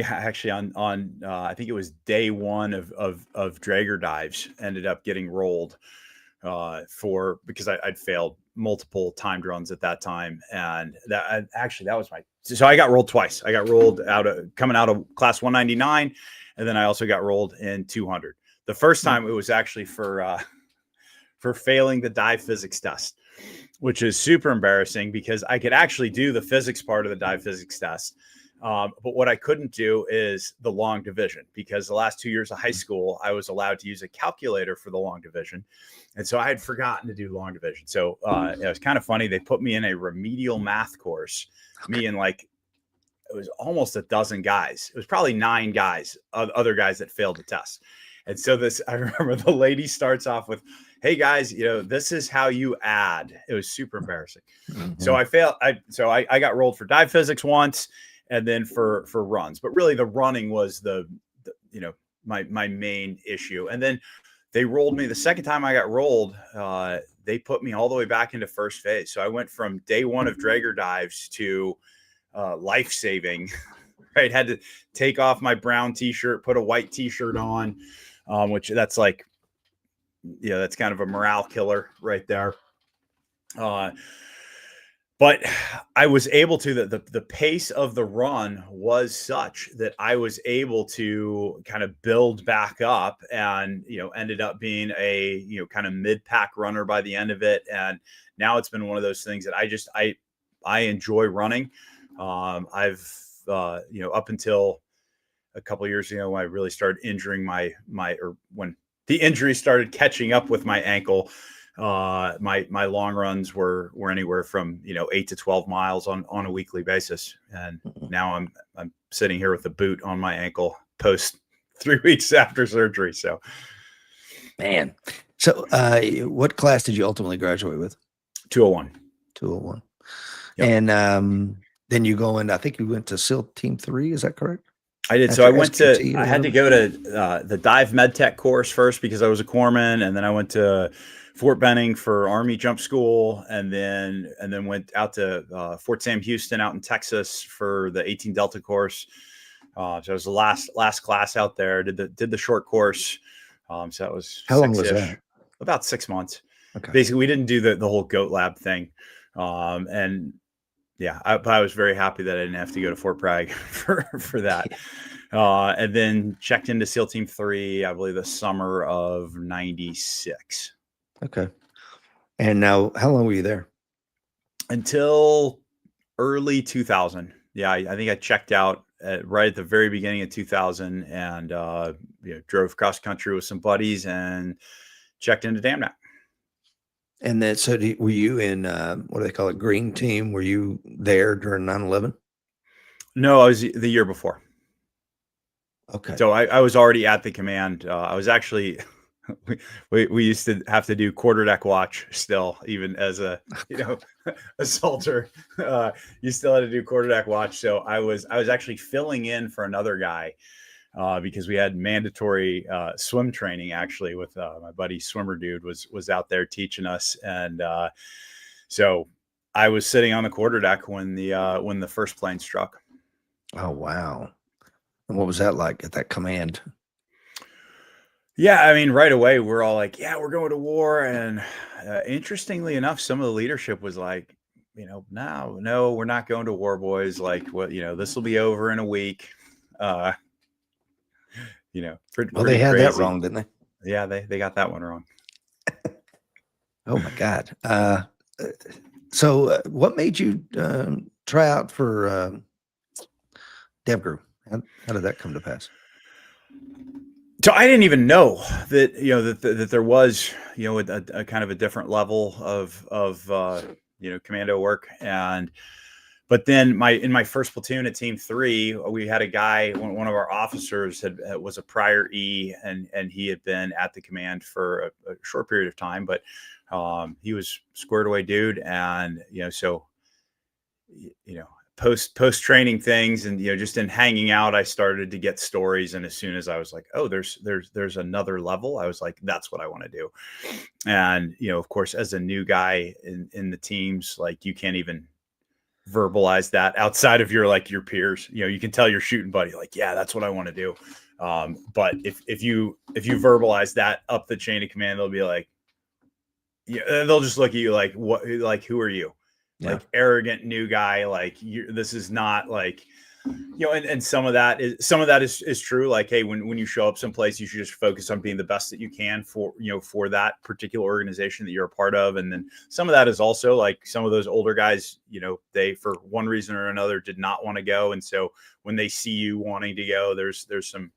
actually on I think it was day one of Draeger dives, ended up getting rolled because I'd failed multiple timed runs at that time. And that was so I got rolled twice. I got rolled coming out of class 199. And then I also got rolled in 200. The first time it was actually for failing the dive physics test, which is super embarrassing because I could actually do the physics part of the dive physics test. But what I couldn't do is the long division, because the last 2 years of high school, I was allowed to use a calculator for the long division. And so I had forgotten to do long division. So it was kind of funny. They put me in a remedial math course, me and like, it was almost a dozen guys. It was probably 9 guys, other guys that failed the test. And so I remember the lady starts off with, hey guys, this is how you add. It was super embarrassing. So I failed. I got rolled for dive physics once, and then for runs, but really the running was the my main issue. And then they rolled me the second time I got rolled. They put me all the way back into first phase. So I went from day one of Draeger dives to life-saving, right? Had to take off my brown t-shirt, put a white t-shirt on, which that's like, that's kind of a morale killer right there. But I was able to, the pace of the run was such that I was able to kind of build back up, and, ended up being a, kind of mid-pack runner by the end of it. And now it's been one of those things that I enjoy running. I've, up until a couple of years ago when I really started injuring or when the injury started catching up with my ankle. My long runs were anywhere from 8 to 12 miles on a weekly basis, and now I'm sitting here with a boot on my ankle post 3 weeks after surgery. So, man. So, what class did you ultimately graduate with? 201. 201. Yep. And then you go in. I think you went to SEAL Team 3. Is that correct? I did. So I had to go to the dive med tech course first because I was a corpsman, and then I went to Fort Benning for Army jump school, and then went out to Fort Sam Houston out in Texas for the 18 Delta course. So it was the last class out there. Did the short course. So that was how long was that? About 6 months. Okay. Basically, we didn't do the whole goat lab thing, and yeah, I was very happy that I didn't have to go to Fort Bragg for that. And then checked into SEAL Team 3, I believe the summer of 96. Okay. And now, how long were you there? Until early 2000. Yeah, I think I checked out right at the very beginning of 2000 and drove cross country with some buddies and checked into DAMNAC. And then, so were you in, what do they call it, green team? Were you there during 9/11? No, I was the year before. Okay. So I was already at the command. I was actually, we used to have to do quarterdeck watch still, even as a, a soldier. You still had to do quarterdeck watch. So I was actually filling in for another guy because we had mandatory swim training actually with my buddy swimmer dude was out there teaching us. And so I was sitting on the quarterdeck when the first plane struck. Oh, wow. And what was that like at that command? Yeah, I mean, right away we're all like, "Yeah, we're going to war." And interestingly enough, some of the leadership was like, no, we're not going to war, boys. Like, what, this will be over in a week. Well, pretty they had crazy. that wrong, didn't they? Yeah, they got that one wrong. Oh my God. So what made you try out for DevGru? How did that come to pass? So I didn't even know that that there was a kind of a different level of commando work. But then in my first platoon at Team 3, we had a guy, one of our officers was a prior E, and he had been at the command for a short period of time, but he was squared away dude, and so post training things, and just in hanging out, I started to get stories, and as soon as I was like, oh, there's another level, I was like, that's what I want to do. And of course, as a new guy in the teams, like, you can't even verbalize that outside of your peers. You can tell your shooting buddy, like, yeah, that's what I want to do. But if you verbalize that up the chain of command, they'll be like, they'll just look at you like, what, like, who are you? Yeah. Like, arrogant new guy, like, this is not like, and some of that is true. Like, hey, when you show up someplace, you should just focus on being the best that you can for that particular organization that you're a part of. And then some of that is also like, some of those older guys, they, for one reason or another, did not want to go. And so when they see you wanting to go, there's some,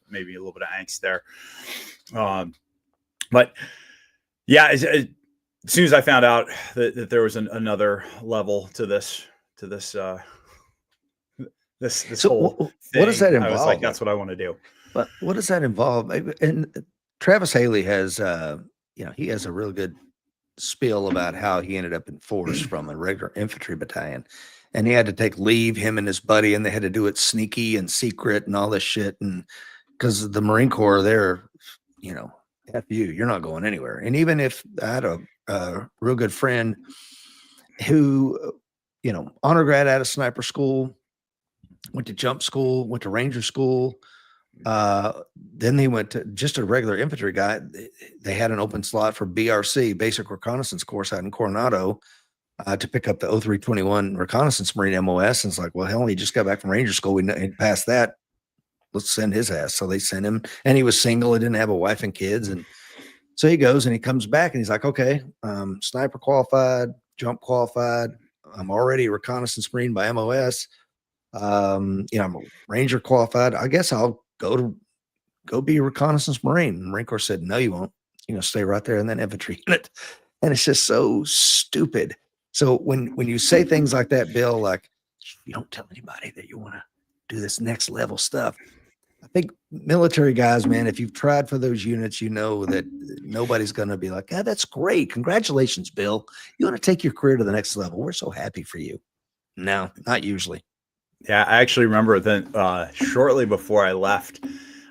maybe a little bit of angst there. But yeah, as soon as I found out that there was another level to this So whole thing, what does that involve? I was like, that's what I want to do. But what does that involve? And Travis Haley has, he has a real good spiel about how he ended up in force from a regular infantry battalion, and he had to take leave, him and his buddy, and they had to do it sneaky and secret and all this shit. And because the Marine Corps, they're, F you're not going anywhere. And even if I had a real good friend who, honor grad out of sniper school, went to jump school, went to ranger school. Then he went to just a regular infantry guy. They had an open slot for BRC, basic reconnaissance course, out in Coronado, to pick up the 0321 reconnaissance Marine MOS. And it's like, well, hell, he just got back from ranger school. We passed that. Let's send his ass. So they sent him, and he was single. He didn't have a wife and kids. And so he goes and he comes back and he's like, okay, sniper qualified, jump qualified. I'm already a reconnaissance Marine by MOS. I'm a Ranger qualified. I guess I'll go be a reconnaissance Marine. And Marine Corps said, no, you won't. Stay right there in that infantry unit. And it's just so stupid. So when you say things like that, Bill, like you don't tell anybody that you want to do this next level stuff. I think military guys, man, if you've tried for those units, you know that nobody's going to be like, "Ah, that's great. Congratulations, Bill. You want to take your career to the next level. We're so happy for you." No, not usually. Yeah, I actually remember then shortly before I left,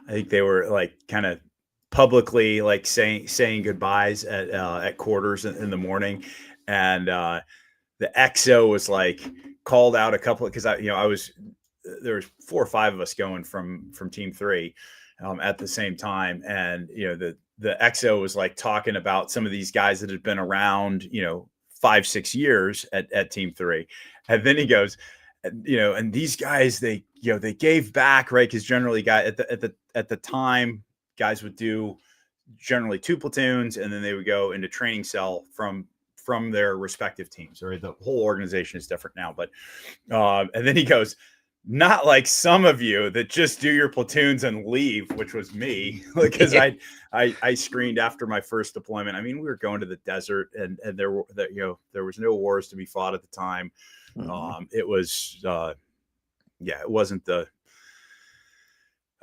I think they were like kind of publicly like saying goodbyes at quarters in the morning, and the XO was like called out a couple because I was there was 4 or 5 of us going from team 3 at the same time, and the XO was like talking about some of these guys that had been around 5-6 years at team 3, and then he goes, and these guys they gave back, right? Because generally at the time guys would do generally 2 platoons, and then they would go into training cell from their respective teams. Or the whole organization is different now, but and then he goes, not like some of you that just do your platoons and leave, which was me, because I screened after my first deployment. I mean, we were going to the desert, and there was no wars to be fought at the time. It was it wasn't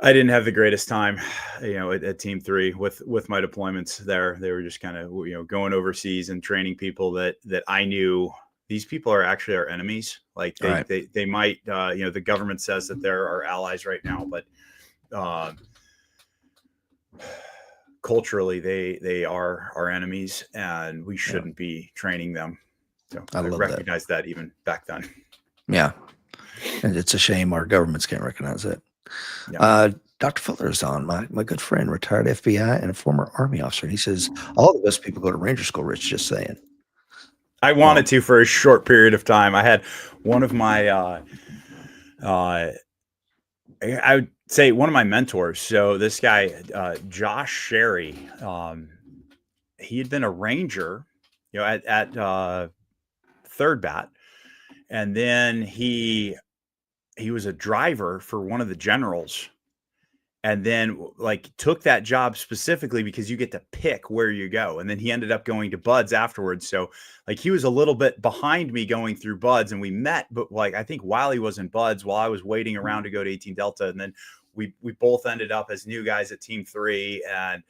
I didn't have the greatest time, at team 3 with my deployments there. They were just kind of, going overseas and training people that I knew these people are actually our enemies. Like they might, the government says that they're our allies right now, but culturally they are our enemies, and we shouldn't be training them. So I recognize that even back then. Yeah. And it's a shame our governments can't recognize it. Yeah. Dr. Fuller is on, my good friend, retired FBI and a former Army officer. And he says, all the best people go to Ranger School, Rich, just saying. I wanted to for a short period of time. I had one of my, I would say one of my mentors. So this guy, Josh Sherry, he had been a Ranger, at 3rd Bat. And then he was a driver for one of the generals, and then like took that job specifically because you get to pick where you go. And then he ended up going to Buds afterwards. So like he was a little bit behind me going through Buds, and we met, but like, I think while he was in Buds, while I was waiting around to go to 18 Delta. And then we both ended up as new guys at team 3. And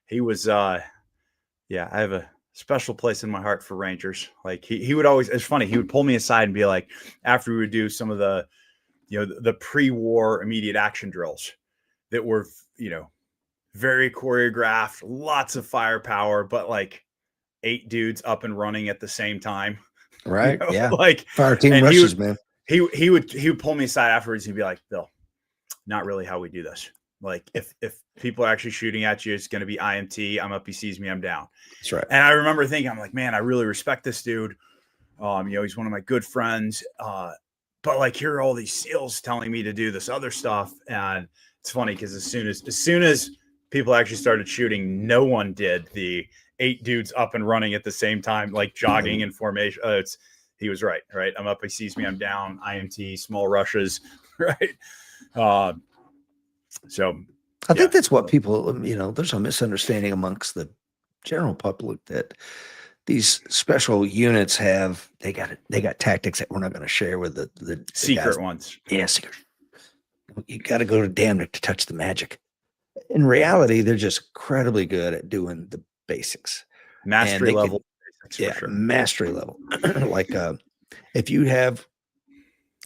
he was, I have a special place in my heart for Rangers. Like he would always, it's funny, he would pull me aside and be like, after we would do some of the, the pre-war immediate action drills that were, very choreographed, lots of firepower, but like 8 dudes up and running at the same time. Right. Yeah. Like fire team rushes, man. He would pull me aside afterwards. He'd be like, Bill, not really how we do this. Like if people are actually shooting at you, it's going to be IMT. I'm up, he sees me, I'm down. That's right. And I remember thinking, I'm like, man, I really respect this dude. He's one of my good friends. But like, here are all these SEALs telling me to do this other stuff. And it's funny because as soon as people actually started shooting, no one did the 8 dudes up and running at the same time, like jogging in formation. He was right. I'm up, he sees me, I'm down. IMT, small rushes, right? So I think that's what people, there's a misunderstanding amongst the general public that these special units have, they got tactics that we're not going to share with the secret guys. Ones. Yeah, secret. You got to go to damn it to touch the magic. In reality, they're just incredibly good at doing the basics. Mastery level. Mastery level. Like if you have,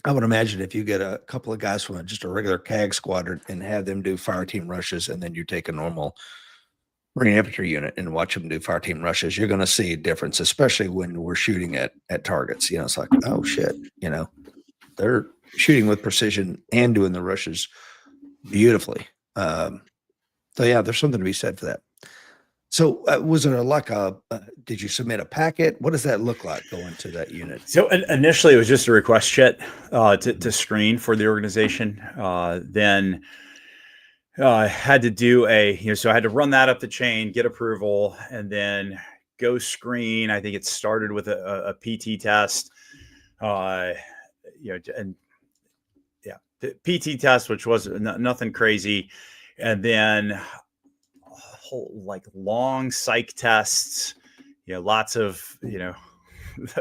I would imagine if you get a couple of guys from just a regular CAG squadron and have them do fire team rushes, and then you take a normal Marine infantry unit and watch them do fire team rushes, you're going to see a difference, especially when we're shooting at targets. It's like, oh shit, they're shooting with precision and doing the rushes beautifully. So yeah, there's something to be said for that. So was it did you submit a packet? What does that look like going to that unit? So initially it was just a request sheet to screen for the organization. Then I had to do so I had to run that up the chain, get approval, and then go screen. I think it started with a PT test, and yeah, the PT test, which was nothing crazy. And then whole like long psych tests, lots of,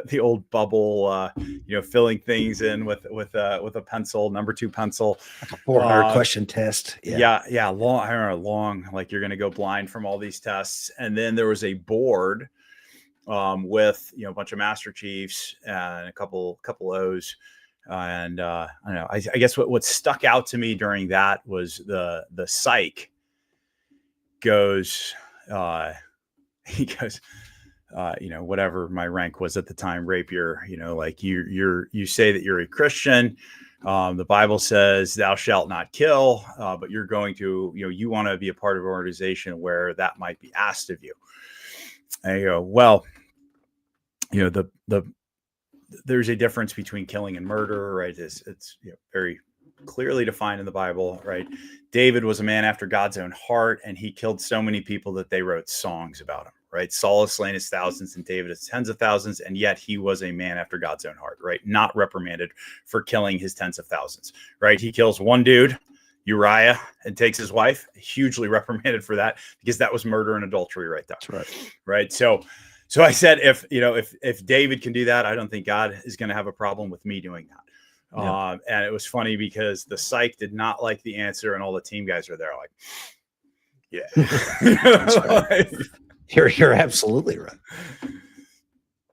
the old bubble, filling things in with a pencil, number 2 pencil. Like a 400 question test. Yeah. Long, I remember long, like you're going to go blind from all these tests. And then there was a board with, a bunch of Master Chiefs and a couple O's. And I don't know, I guess what stuck out to me during that was the psych goes, he goes, whatever my rank was at the time, Rapier, like you say that you're a Christian. The Bible says thou shalt not kill, but you're going to, you want to be a part of an organization where that might be asked of you. And you go, well, there's a difference between killing and murder, right? It's very clearly defined in the Bible, right? David was a man after God's own heart, and he killed so many people that they wrote songs about him, right? Saul has slain his thousands and David his tens of thousands, and yet he was a man after God's own heart, right? Not reprimanded for killing his tens of thousands, right? He kills one dude, Uriah, and takes his wife, hugely reprimanded for that, because that was murder and adultery right there. That's right. Right. So I said, if David can do that, I don't think God is going to have a problem with me doing that. Yeah. And it was funny because the psych did not like the answer, and all the team guys are there like, yeah. That's right. You're absolutely right.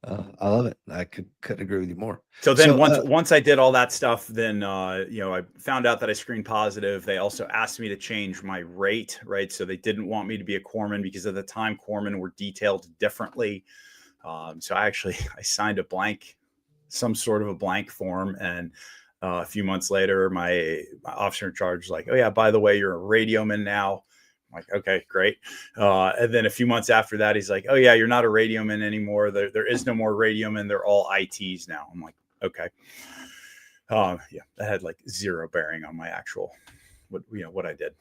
I love it. I couldn't agree with you more. So then once I did all that stuff, then, I found out that I screened positive. They also asked me to change my rate, right? So they didn't want me to be a corpsman, because at the time corpsmen were detailed differently. So I signed some sort of a blank form. And a few months later, my officer in charge was like, oh yeah, by the way, you're a radioman now. I'm like, okay, great. And then a few months after that, he's like, oh yeah, you're not a radioman anymore. There is no more radioman. They're all ITs now. I'm like, okay. Yeah, that had like zero bearing on my actual, what I did.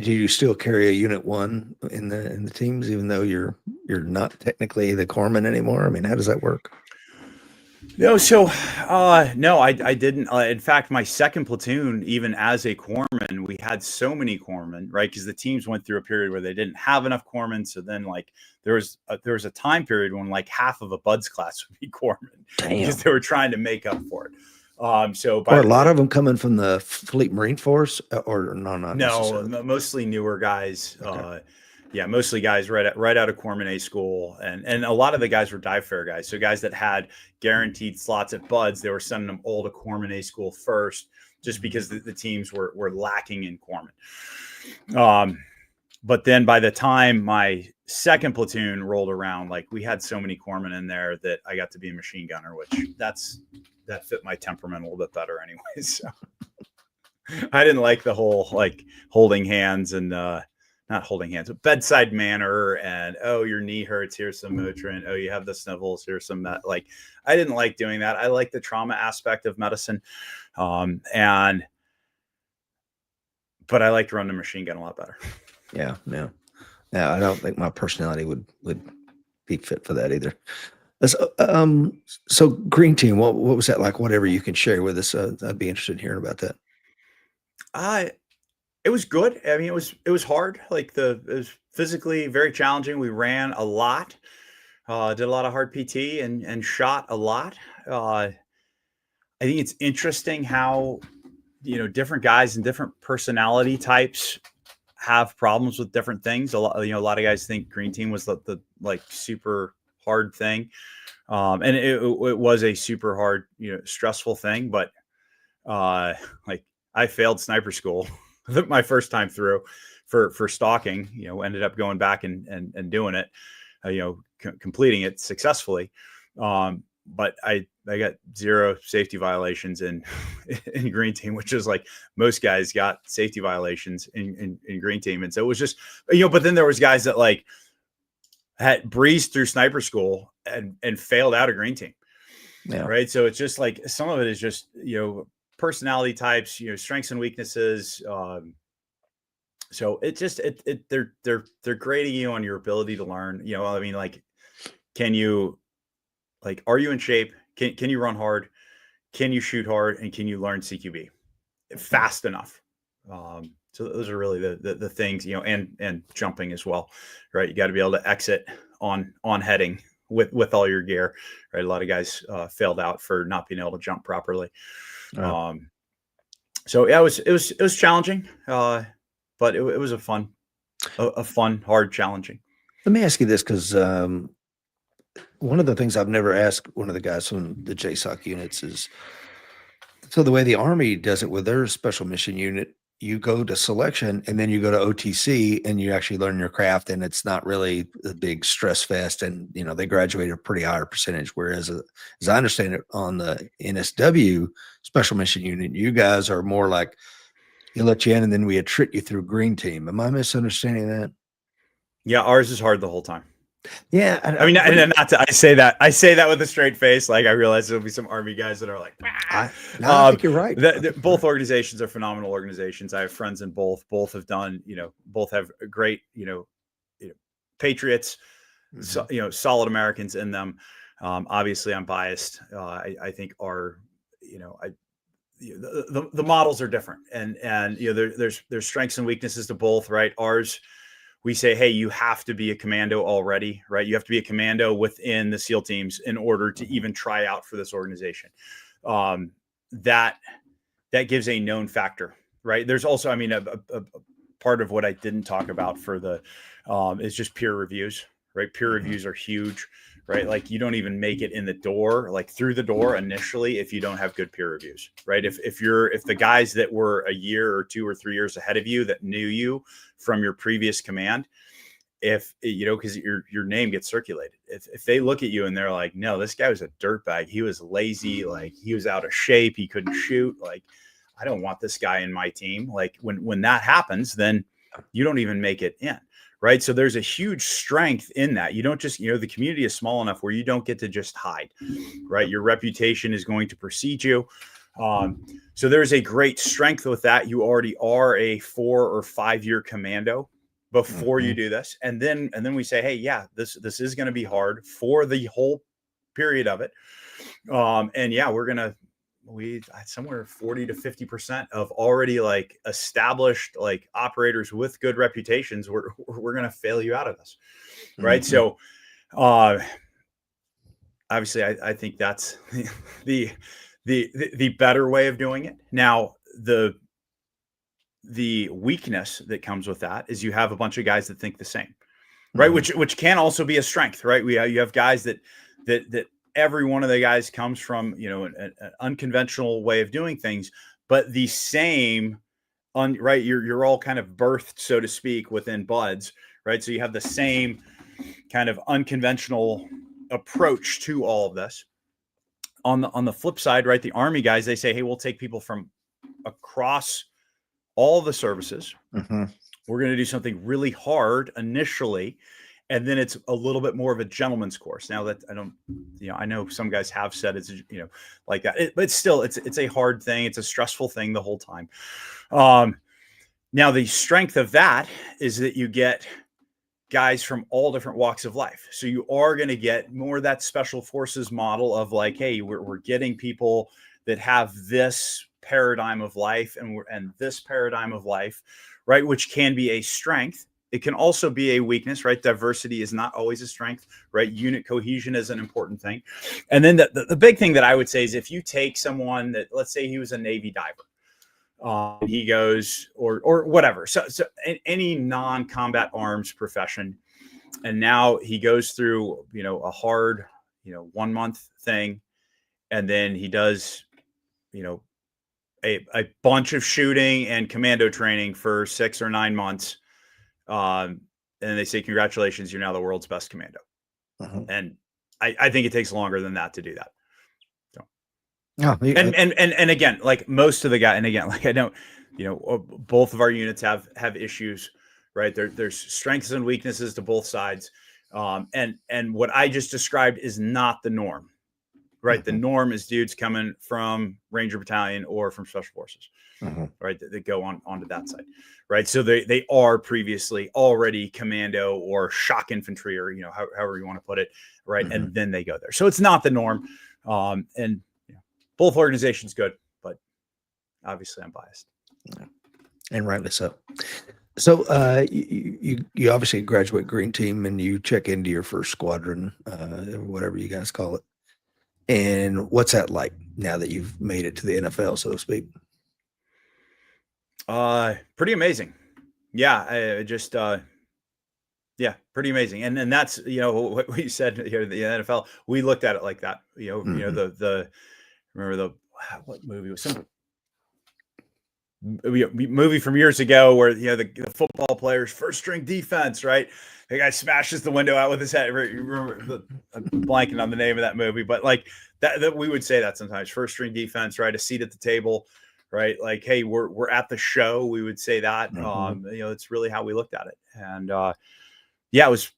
Do you still carry a Unit 1 in the teams, even though you're not technically the corpsman anymore? I mean, how does that work? No, so no, I didn't. In fact, my second platoon, even as a corpsman, we had so many corpsmen, right? Because the teams went through a period where they didn't have enough corpsmen. So then, like, there was a time period when like half of a buds class would be corpsmen, because they were trying to make up for it. So are a lot of them coming from the Fleet Marine Force, or no? Mostly newer guys. Okay. Yeah, mostly guys right out of corpsman A school, and a lot of the guys were dive fair guys. So guys that had guaranteed slots at buds, they were sending them all to corpsman A school first, just because the teams were lacking in corpsmen. But then by the time my second platoon rolled around, like, we had so many corpsmen in there that I got to be a machine gunner, which that fit my temperament a little bit better anyway. So I didn't like the whole like holding hands and not holding hands, but bedside manner, and, oh, your knee hurts, here's some Motrin, oh, you have the snivels, here's some that. Like, I didn't like doing that. I like the trauma aspect of medicine. But I like to run the machine gun a lot better. Yeah. I don't think my personality would be fit for that either. So Green Team, what was that like? Whatever you can share with us, I'd be interested in hearing about that. It was good. I mean, it was hard. Like, it was physically very challenging. We ran a lot, did a lot of hard PT, and shot a lot. I think it's interesting how, different guys and different personality types have problems with different things. A lot of guys think Green Team was the like super hard thing. And it was a super hard, stressful thing, but like, I failed sniper school my first time through for stalking, ended up going back and doing it, completing it successfully. But I got 0 safety violations in Green Team, which is like, most guys got safety violations in Green Team. And so it was just, but then there was guys that like had breezed through sniper school and failed out of Green Team. Yeah. Right. So it's just like, some of it is just, personality types, strengths and weaknesses. So it just, they're grading you on your ability to learn, I mean, like, are you in shape? Can you run hard? Can you shoot hard? And can you learn CQB? fast enough. So those are really the things, and jumping as well, right? You got to be able to exit on heading with all your gear, right? A lot of guys failed out for not being able to jump properly. So yeah, it was challenging, but it was a fun, hard, challenging. Let me ask you this, because one of the things I've never asked one of the guys from the JSOC units is, so the way the Army does it with their special mission unit, you go to selection and then you go to OTC and you actually learn your craft, and it's not really a big stress fest, and they graduate a pretty higher percentage. Whereas, as I understand it, on the NSW special mission unit, you guys are more like, you let you in and then we attrit you through green team. Am I misunderstanding that? Yeah, ours is hard the whole time. Yeah, I mean, and not to, I say that with a straight face. Like, I realize there'll be some Army guys that are like, I think you're right. Both organizations are phenomenal organizations. I have friends in both. Both have done, both have great, patriots, so, solid Americans in them. Obviously, I'm biased. I think our, the models are different, and there's strengths and weaknesses to both, right? Ours, we say, hey, you have to be a commando already, right? You have to be a commando within the SEAL teams in order to even try out for this organization. That gives a known factor, right? There's also, I mean, a part of what I didn't talk about for the is just peer reviews, right? Peer reviews are huge, right? Like, you don't even make it in the door, like through the door initially, if you don't have good peer reviews, right? If the guys that were a year or 2 or 3 years ahead of you that knew you from your previous command, if because your name gets circulated, if they look at you and they're like, no, this guy was a dirtbag, he was lazy, like he was out of shape, he couldn't shoot, like, I don't want this guy in my team. Like, when that happens, then you don't even make it in. Right. So there's a huge strength in that. You don't just, the community is small enough where you don't get to just hide, right? Your reputation is going to precede you. So there's a great strength with that. You already are a 4 or 5 year commando before you do this. And then we say, hey, yeah, this is going to be hard for the whole period of it. And yeah, we somewhere 40 to 50% of already like established like operators with good reputations, we're going to fail you out of this, right? So obviously I think that's the better way of doing it. Now, the weakness that comes with that is you have a bunch of guys that think the same, right? Which can also be a strength, right? You have guys that every one of the guys comes from, an unconventional way of doing things, but the same, right? You're all kind of birthed, so to speak, within buds, right? So you have the same kind of unconventional approach to all of this. On the flip side, right? The Army guys, they say, hey, we'll take people from across all the services. We're going to do something really hard initially, and then it's a little bit more of a gentleman's course. Now that I know some guys have said it's, like that, but still, it's a hard thing. It's a stressful thing the whole time. Now the strength of that is that you get guys from all different walks of life. So you are going to get more of that special forces model of like, hey, we're getting people that have this paradigm of life and this paradigm of life, right? Which can be a strength. It can also be a weakness, right? Diversity is not always a strength, right? Unit cohesion is an important thing. And then the big thing that I would say is if you take someone that, let's say he was a Navy diver, he goes or whatever. So any non-combat arms profession, and now he goes through, a hard, 1 month thing, and then he does, a bunch of shooting and commando training for 6 or 9 months. And they say, congratulations, you're now the world's best commando. And I think it takes longer than that to do that. So, and again, like most of the guys, and again, like I know, both of our units have issues, right? There's strengths and weaknesses to both sides. And what I just described is not the norm, right? The norm is dudes coming from Ranger Battalion or from Special Forces, right? That go onto that side, right? So they are previously already commando or shock infantry, or however you want to put it, right? And then they go there. So it's not the norm, and both organizations good, but obviously I'm biased. And rightly so. So you obviously graduate green team and you check into your first squadron, whatever you guys call it. And what's that like now that you've made it to the NFL, so to speak? Pretty amazing. Yeah, I just yeah, pretty amazing. And that's, what we said here, the NFL, we looked at it like that. The remember what movie was some movie from years ago where the football players first string defense, right? The guy smashes the window out with his head. Remember I'm blanking on the name of that movie, but like that we would say that sometimes first string defense, right? A seat at the table, right? Like, hey, we're at the show. We would say that. It's really how we looked at it. And yeah, it was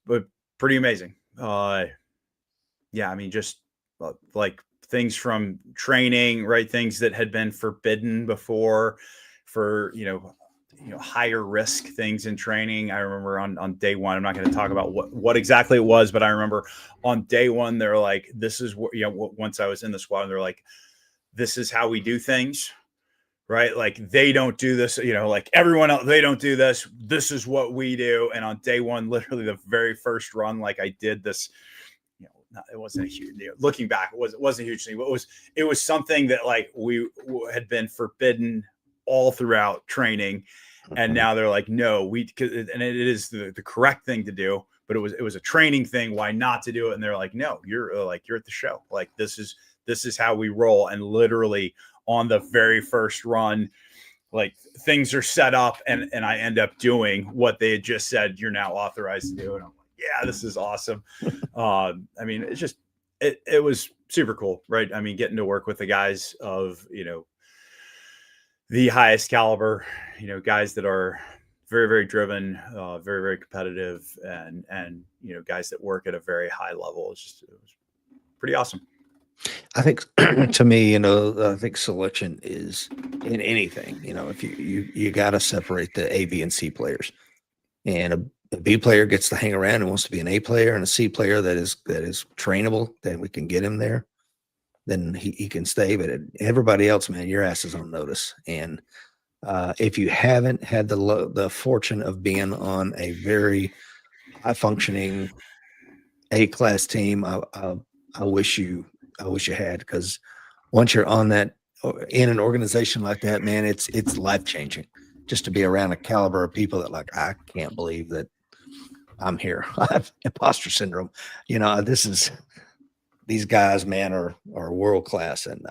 pretty amazing. Yeah, I mean, just like things from training, right? Things that had been forbidden before for, higher risk things in training. I remember on day one, I'm not going to talk about what exactly it was, but I remember on day one, they're like, this is what, once I was in the squad, they're like, this is how we do things, right? Like they don't do this, like everyone else, they don't do this. This is what we do. And on day one, literally the very first run, like I did this, it wasn't a huge, looking back, it wasn't a huge thing, but it was something that like we had been forbidden all throughout training. And now they're like, no, and it is the correct thing to do, but it was a training thing. Why not to do it? And they're like, no, you're at the show. Like, this is how we roll. And literally on the very first run, like things are set up and I end up doing what they had just said, you're now authorized to do. And I'm like, yeah, this is awesome. I mean, it's just, it was super cool, right? I mean, getting to work with the guys of, the highest caliber, guys that are very, very driven, very, very competitive and, guys that work at a very high level. It was pretty awesome. I think to me, I think selection is in anything, if you got to separate the A, B, and C players, and a B player gets to hang around and wants to be an A player, and a C player that is trainable, then we can get him there. Then he can stay. But everybody else, man, your ass is on notice. And if you haven't had the fortune of being on a very high functioning A-class team, I wish you had, because once you're on that in an organization like that, man, it's life changing just to be around a caliber of people that like, I can't believe that I'm here. I have imposter syndrome. These guys, man, are world class, and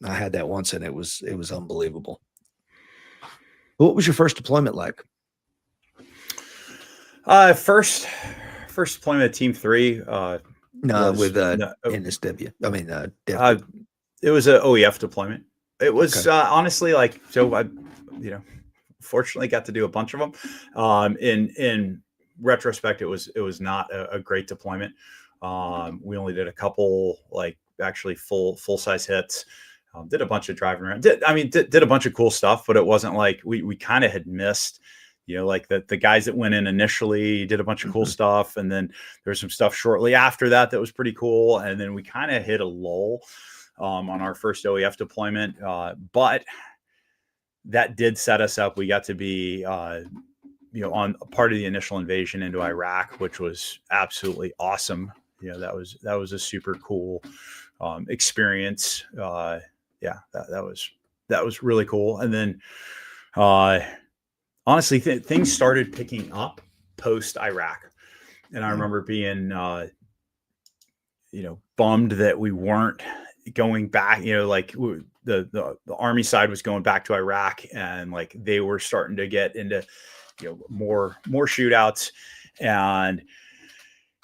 I had that once, and it was unbelievable. What was your first deployment like? First deployment at Team 3. NSW. I mean, it was an OEF deployment. It was honestly like, so I, fortunately got to do a bunch of them. In retrospect, it was not a great deployment. We only did a couple, like actually full size hits. Did a bunch of driving around. Did a bunch of cool stuff, but it wasn't like we kind of had missed, like the guys that went in initially did a bunch of cool stuff, and then there was some stuff shortly after that was pretty cool, and then we kind of hit a lull on our first OEF deployment, but that did set us up. We got to be on a part of the initial invasion into Iraq, which was absolutely awesome. That was a super cool experience. That was really cool. And then honestly, things started picking up post Iraq, and I remember being bummed that we weren't going back. Like the Army side was going back to Iraq, and like they were starting to get into more shootouts,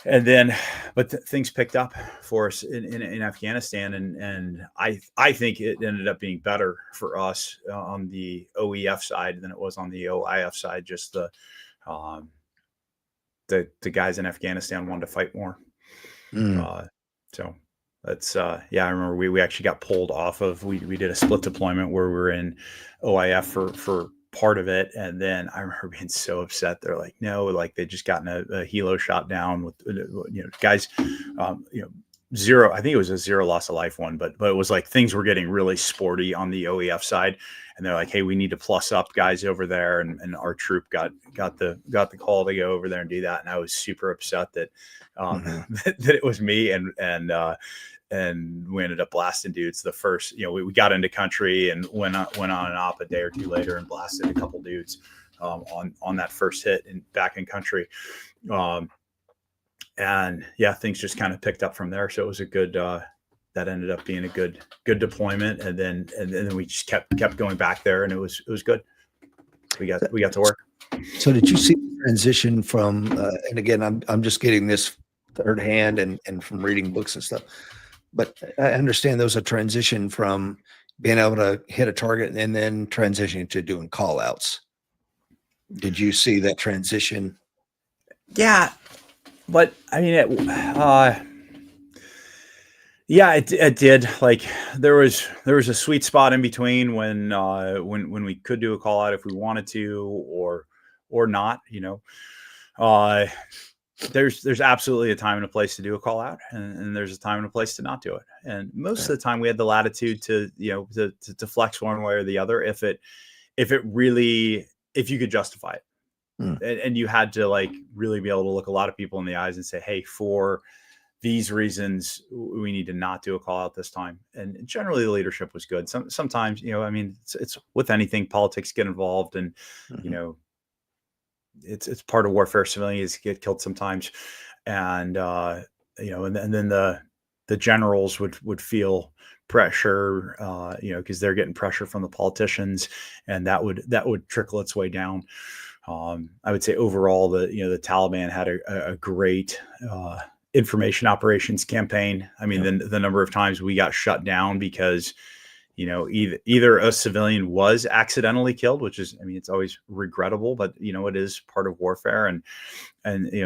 and then but things picked up for us in Afghanistan, and I think it ended up being better for us on the OEF side than it was on the OIF side. Just the guys in Afghanistan wanted to fight more. So that's I remember we actually got pulled off of, we did a split deployment where we were in OIF for part of it, and then I remember being so upset. They're like, no, like they just gotten a helo shot down with guys zero. I think it was a zero loss of life one, but it was like things were getting really sporty on the OEF side, and they're like, "Hey, we need to plus up guys over there," and our troop got the call to go over there and do that, and I was super upset that that it was me, and we ended up blasting dudes. The first, we got into country and went on an op a day or two later and blasted a couple dudes on that first hit and back in country. And yeah, things just kind of picked up from there. So it was a good, that ended up being a good deployment. And then we just kept going back there, and it was good. We got to work. So did you see the transition from, and again, I'm just getting this third hand and from reading books and stuff, but I understand there was a transition from being able to hit a target and then transitioning to doing call outs. Did you see that transition? Yeah. But I mean, it did. Like there was a sweet spot in between when we could do a call out if we wanted to, or not, there's absolutely a time and a place to do a call out, and there's a time and a place to not do it. And most of the time we had the latitude to flex one way or the other if you could justify it. And you had to like really be able to look a lot of people in the eyes and say, hey, for these reasons, we need to not do a call out this time. And generally the leadership was good. Sometimes, I mean, it's with anything, politics get involved, and, it's part of warfare. Civilians get killed sometimes. And, and then the generals would feel pressure, cause they're getting pressure from the politicians, and that would trickle its way down. I would say overall the Taliban had a great information operations campaign. I mean, the number of times we got shut down because, either a civilian was accidentally killed, which is, I mean, it's always regrettable, but it is part of warfare. And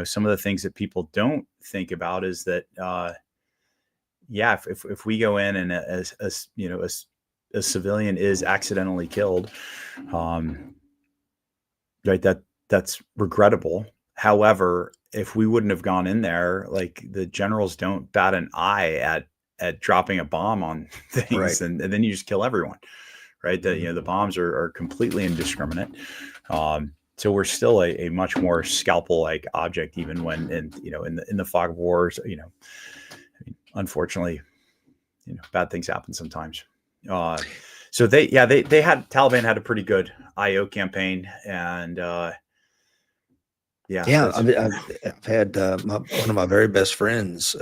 some of the things that people don't think about is that, if we go in and a civilian is accidentally killed, right, that's regrettable. However, if we wouldn't have gone in there, like the generals don't bat an eye at dropping a bomb on things, right. and then you just kill everyone, right? The bombs are completely indiscriminate. So we're still a much more scalpel like object, even when in the fog of wars. I mean, unfortunately, bad things happen sometimes. So Taliban had a pretty good IO campaign, and I mean, I've had one of my very best friends,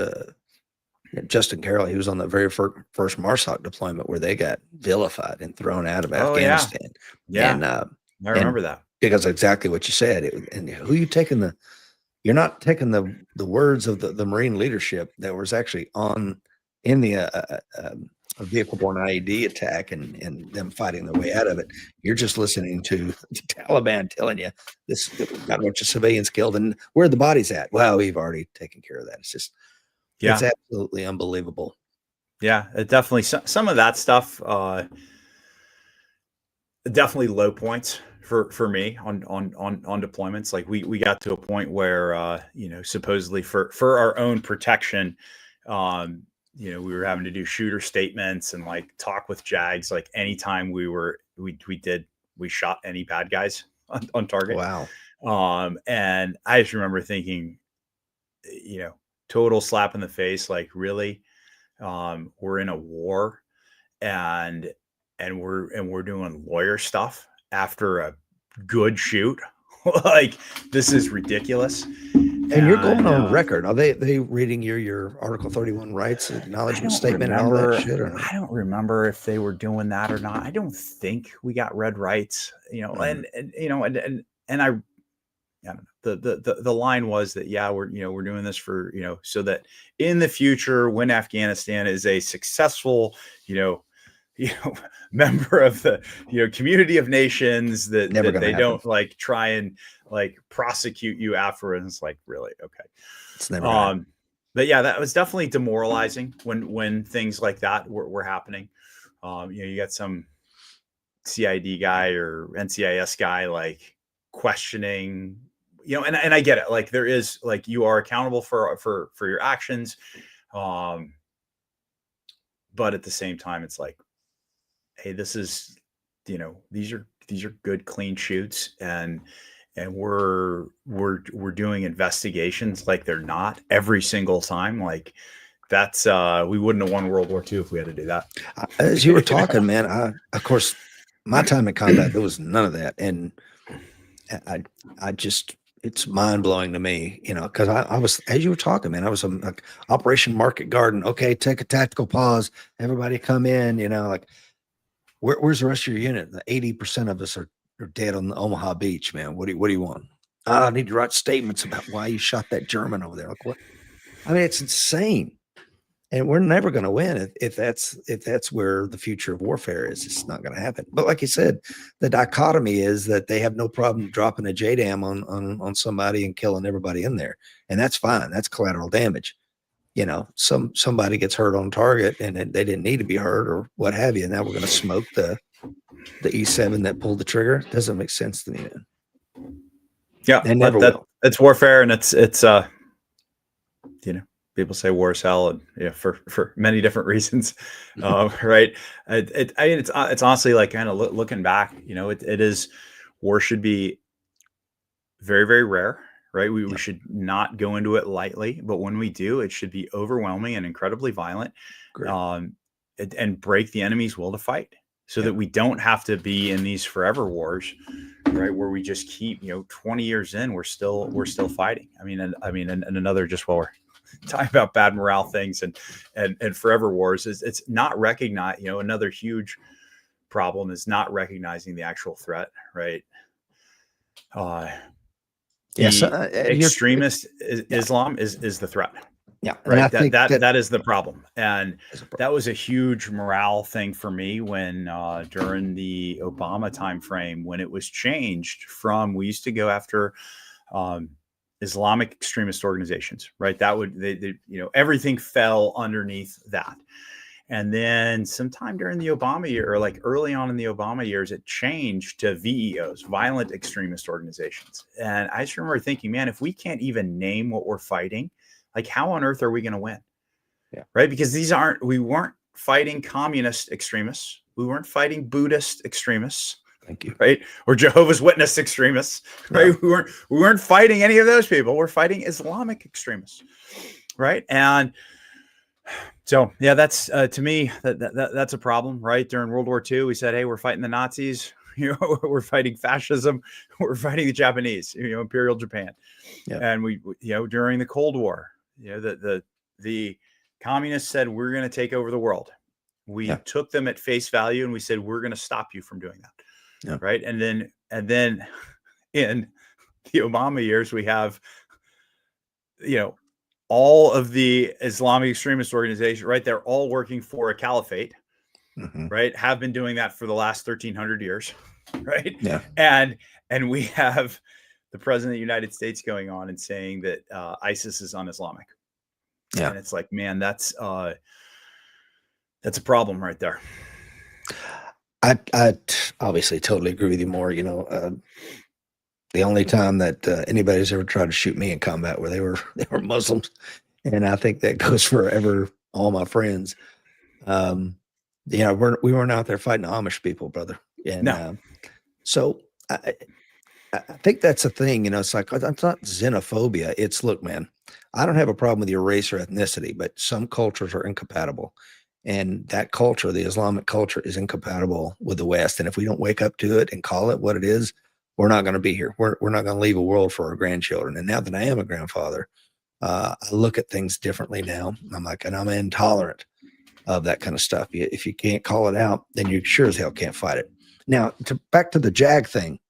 Justin Carroll. He was on the very first MARSOC deployment where they got vilified and thrown out of Afghanistan. Yeah, and, I remember that, because exactly what you said. And who you taking you're not taking the words of the Marine leadership that was actually in the a vehicle-borne IED attack and them fighting their way out of it. You're just listening to the Taliban telling you this got a bunch of civilians killed, and where are the bodies at? Well, we've already taken care of that. It's just, it's absolutely unbelievable. Yeah, it definitely, some of that stuff, definitely low points for me on deployments. Like we got to a point where, supposedly for our own protection, we were having to do shooter statements and like talk with JAGs. Like anytime we shot any bad guys on target. Wow. And I just remember thinking, total slap in the face. Like really, we're in a war, and we're doing lawyer stuff after a good shoot. Like this is ridiculous. And you're going on record. Are they reading your Article 31 rights acknowledgement statement and all that shit? Or I don't remember if they were doing that or not. I don't think we got read rights, and I don't know. The line was that, we're doing this for, so that in the future, when Afghanistan is a successful, member of the, community of nations, that they don't like try and like prosecute you afterwards. It's like, really? Okay. It's never but yeah, that was definitely demoralizing when things like that were happening. You got some CID guy or NCIS guy, like questioning, and I get it. Like there is, like, you are accountable for your actions. But at the same time, it's like, hey, this is, these are good, clean shoots, and we're doing investigations like they're not every single time. Like that's we wouldn't have won World War II if we had to do that. As you were talking, man, of course, my time in combat, there was none of that. And I just, it's mind blowing to me, cause I was, as you were talking, man, I was like Operation Market Garden. Okay. Take a tactical pause. Everybody come in, like where's the rest of your unit? The 80% of us are dead on the Omaha beach, man. What do you want? I need to write statements about why you shot that German over there. Like what? I mean, it's insane. And we're never going to win if that's where the future of warfare is. It's not going to happen. But like you said, the dichotomy is that they have no problem dropping a JDAM on somebody and killing everybody in there, and that's fine. That's collateral damage. Somebody gets hurt on target and they didn't need to be hurt or what have you. And now we're going to smoke the E7 that pulled the trigger. Doesn't make sense to me, man. Yeah, and never will. It's warfare, and it's people say war is hell, and for many different reasons, right? It's honestly like kind of looking back, it is, war should be very, very rare, right? We should not go into it lightly, but when we do, it should be overwhelming and incredibly violent, and break the enemy's will to fight, so that we don't have to be in these forever wars, right? Where we just keep, 20 years in, we're still fighting. I mean, and another, just while we're talking about bad morale things and forever wars, is it's not recognized. Another huge problem is not recognizing the actual threat, right? Extremist Islam is the threat. Yeah, right. That is the problem, and that was a huge morale thing for me when during the Obama timeframe, when it was changed from, we used to go after Islamic extremist organizations, right? That would everything fell underneath that. And then sometime during the Obama year, or like early on in the Obama years, it changed to VEOs, violent extremist organizations. And I just remember thinking, man, if we can't even name what we're fighting, like how on earth are we going to win? Yeah. Right. Because we weren't fighting communist extremists. We weren't fighting Buddhist extremists. Thank you. Right. Or Jehovah's Witness extremists. Right. No. We weren't fighting any of those people. We're fighting Islamic extremists. Right. And so, yeah, that's to me, that's a problem. Right. During World War II, we said, hey, we're fighting the Nazis. We're fighting fascism. We're fighting the Japanese, Imperial Japan. Yeah. And we during the Cold War, the communists said, we're going to take over the world. We took them at face value and we said, we're going to stop you from doing that. Yeah. Right. And then in the Obama years, we have, all of the Islamic extremist organizations, right? They're all working for a caliphate, right? Have been doing that for the last 1,300 years, right? Yeah. And we have the president of the United States going on and saying that ISIS is un-Islamic. Yeah. And it's like, man, that's a problem right there. I obviously totally agree with you more. The only time that anybody's ever tried to shoot me in combat where they were Muslims, and I think that goes for all my friends. We weren't out there fighting Amish people, brother. And no. So I think that's a thing. It's like, it's not xenophobia. It's, look, man, I don't have a problem with your race or ethnicity, but some cultures are incompatible. And that culture, the Islamic culture, is incompatible with the West. And if we don't wake up to it and call it what it is, we're not going to be here. We're not going to leave a world for our grandchildren. And now that I am a grandfather, I look at things differently now. And I'm intolerant of that kind of stuff. If you can't call it out, then you sure as hell can't fight it. Now, back to the JAG thing.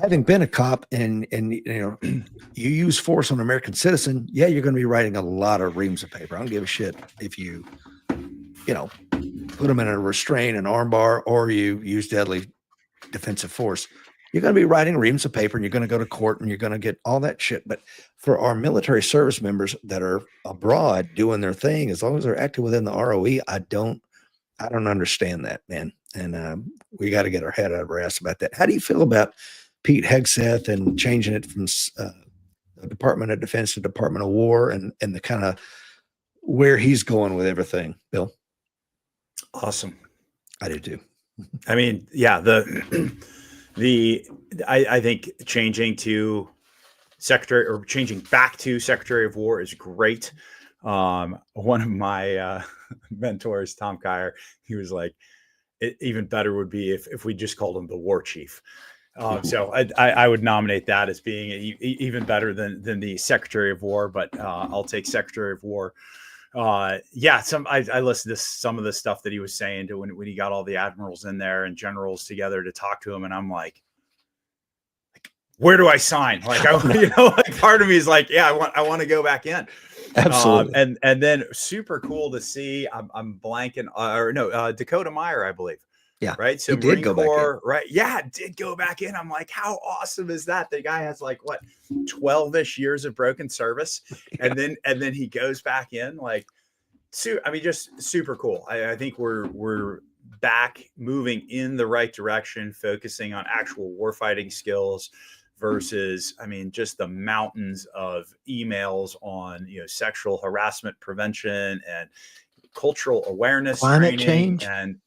Having been a cop and you use force on an American citizen, yeah, you're going to be writing a lot of reams of paper. I don't give a shit if you put them in a restraint, an armbar, or you use deadly defensive force. You're going to be writing reams of paper and you're going to go to court and you're going to get all that shit. But for our military service members that are abroad doing their thing, as long as they're active within the ROE, I don't understand that, man. And we got to get our head out of our ass about that. How do you feel about Pete Hegseth and changing it from the Department of Defense to Department of War, and the kind of where he's going with everything, Bill. Awesome. I do too. I mean, yeah, I think changing to secretary or changing back to Secretary of War is great. One of my mentors, Tom Kyer, he was like, even better would be if we just called him the War Chief. So I would nominate that as being even better than the Secretary of War, but I'll take Secretary of War. Yeah, I listened to some of the stuff that he was saying to when he got all the admirals in there and generals together to talk to him, and I'm like, where do I sign? Like, like part of me is like, yeah, I want to go back in. Absolutely. And then super cool to see. I'm blanking, or no, Dakota Meyer, I believe. Yeah. Right. So he did go Corps, back in. right. Yeah. Did go back in. I'm like, how awesome is that? The guy has like what, 12-ish years of broken service. Yeah. And then he goes back in like, I mean, just super cool. I think we're back moving in the right direction, focusing on actual warfighting skills versus, I mean, just the mountains of emails on, sexual harassment prevention and cultural awareness, climate training, change, and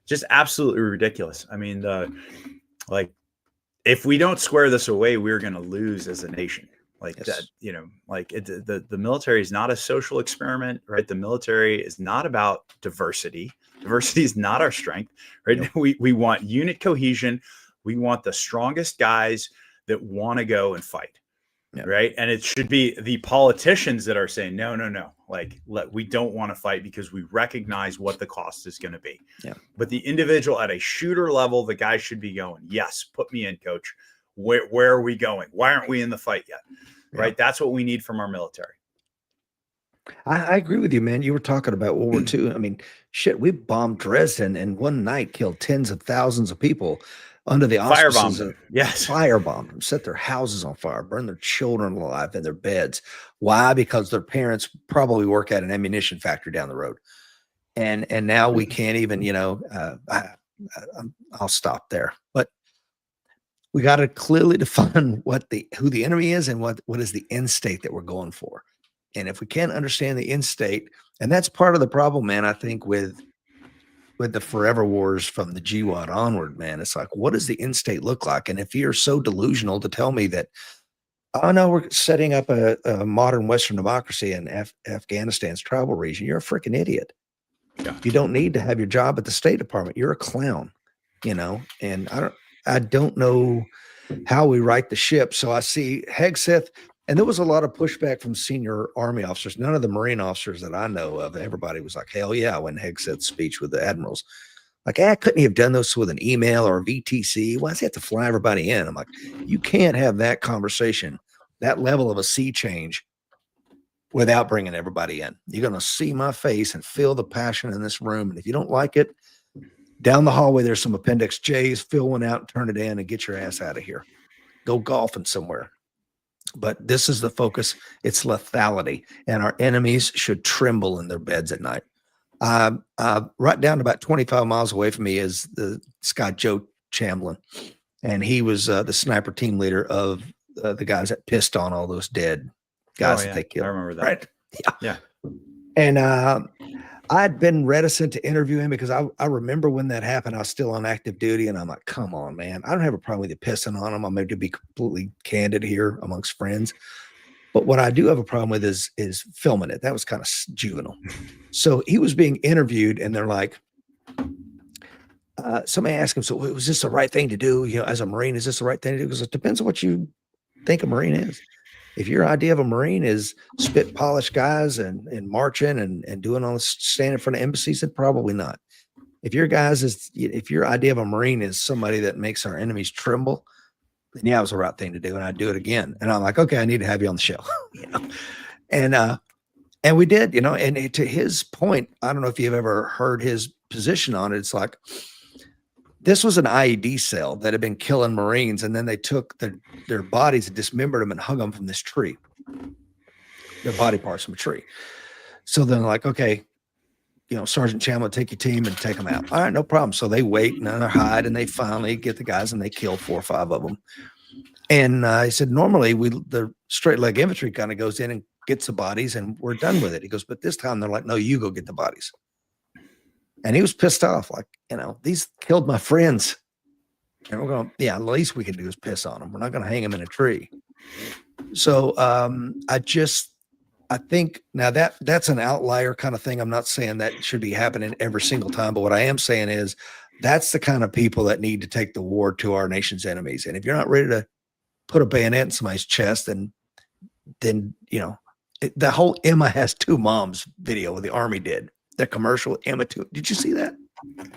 just absolutely ridiculous. I mean, like if we don't square this away, we're going to lose as a nation. Like yes. that, like the military is not a social experiment, right? The military is not about diversity. Diversity is not our strength, right? Nope. We want unit cohesion. We want the strongest guys that want to go and fight. Yep. Right. And it should be the politicians that are saying, no, like we don't want to fight because we recognize what the cost is going to be. Yeah. But the individual at a shooter level, the guy should be going, yes, put me in, coach. Where are we going? Why aren't we in the fight yet? Yeah. Right. That's what we need from our military. I agree with you, man. You were talking about World War II. I mean, shit, we bombed Dresden and one night killed tens of thousands of people under the auspices of firebombed them, set their houses on fire, burned their children alive in their beds. Why? Because their parents probably work at an ammunition factory down the road. And now we can't even, I'll stop there. But we got to clearly define who the enemy is and what is the end state that we're going for. And if we can't understand the end state, and that's part of the problem, man, I think with the forever wars from the GWAT onward, man, it's like, what does the end state look like? And if you're so delusional to tell me that, oh no, we're setting up a modern Western democracy in Afghanistan's tribal region, you're a freaking idiot. Yeah. You don't need to have your job at the State Department. You're a clown, and I don't know how we right the ship. So I see Hegseth, and there was a lot of pushback from senior Army officers. None of the Marine officers that I know of, everybody was like, hell yeah, when Hegseth's speech with the admirals. Like, couldn't he have done this with an email or a VTC? Why does he have to fly everybody in? I'm like, you can't have that conversation, that level of a sea change without bringing everybody in. You're going to see my face and feel the passion in this room. And if you don't like it, down the hallway, there's some Appendix J's, fill one out and turn it in and get your ass out of here. Go golfing somewhere. But this is the focus. It's lethality, and our enemies should tremble in their beds at night. Right down about 25 miles away from me is this guy, Joe Chamblin, and he was the sniper team leader of the guys that pissed on all those dead guys that they killed. I remember that. Right? Yeah. And I'd been reticent to interview him because I remember when that happened, I was still on active duty, and I'm like, come on, man. I don't have a problem with you pissing on him. I'm going to be completely candid here amongst friends. But what I do have a problem with is filming it. That was kind of juvenile. So he was being interviewed, and they're like, somebody asked him, so was this the right thing to do? As a Marine, is this the right thing to do? Because it depends on what you think a Marine is. If your idea of a Marine is spit polished guys and marching and doing all this, standing in front of embassies, then probably not. If your idea of a Marine is somebody that makes our enemies tremble, then yeah, it was the right thing to do. And I'd do it again. And I'm like, okay, I need to have you on the show. And we did, and to his point, I don't know if you've ever heard his position on it. It's like, this was an IED cell that had been killing Marines, and then they took their bodies and dismembered them and hung them from this tree, their body parts from a tree. So then like, okay, Sergeant Chamblin, take your team and take them out. All right, no problem. So they wait and they hide, and they finally get the guys, and they kill 4 or 5 of them. And he said, normally the straight leg infantry kind of goes in and gets the bodies and we're done with it. He goes, but this time they're like, no, you go get the bodies. And he was pissed off, like, these killed my friends. And we're going, yeah, the least we can do is piss on them. We're not going to hang them in a tree. So I think now that's an outlier kind of thing. I'm not saying that should be happening every single time, but what I am saying is that's the kind of people that need to take the war to our nation's enemies. And if you're not ready to put a bayonet in somebody's chest, then the whole Emma has two moms video the Army did. The commercial Emma too. Did you see that?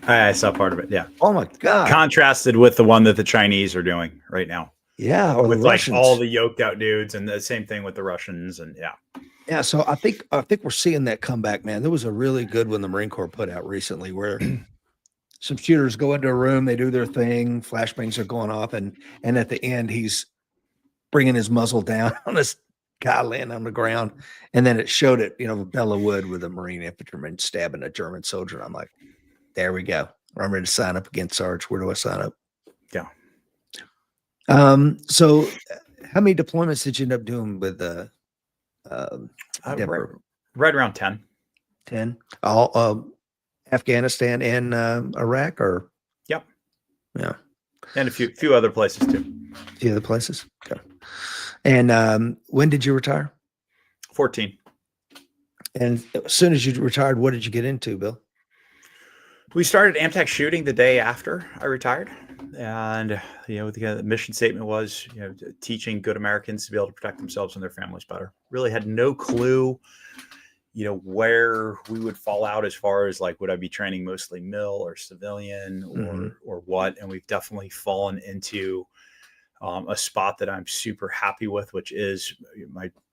I saw part of it. Yeah. Oh my God. Contrasted with the one that the Chinese are doing right now. Yeah. Or with the like Russians. all the yoked out dudes, and the same thing with the Russians. And yeah. Yeah. So I think we're seeing that come back, man. There was a really good one the Marine Corps put out recently where some shooters go into a room, they do their thing, flashbangs are going off, and at the end he's bringing his muzzle down on this guy laying on the ground, and then it showed it, Bella Wood with a Marine infantryman stabbing a German soldier. And I'm like, there we go. I'm ready to sign up again, Sarge. Where do I sign up? Yeah. So how many deployments did you end up doing with right around 10? 10? All Afghanistan and Iraq, or? Yep. Yeah. And a few other places too. A few other places. Okay. And when did you retire? 14. And as soon as you retired, what did you get into, Bill? We started Amtac Shooting the day after I retired. And, the mission statement was, teaching good Americans to be able to protect themselves and their families better. Really had no clue, where we would fall out as far as like, would I be training mostly mil or civilian or what? And we've definitely fallen into a spot that I'm super happy with, which is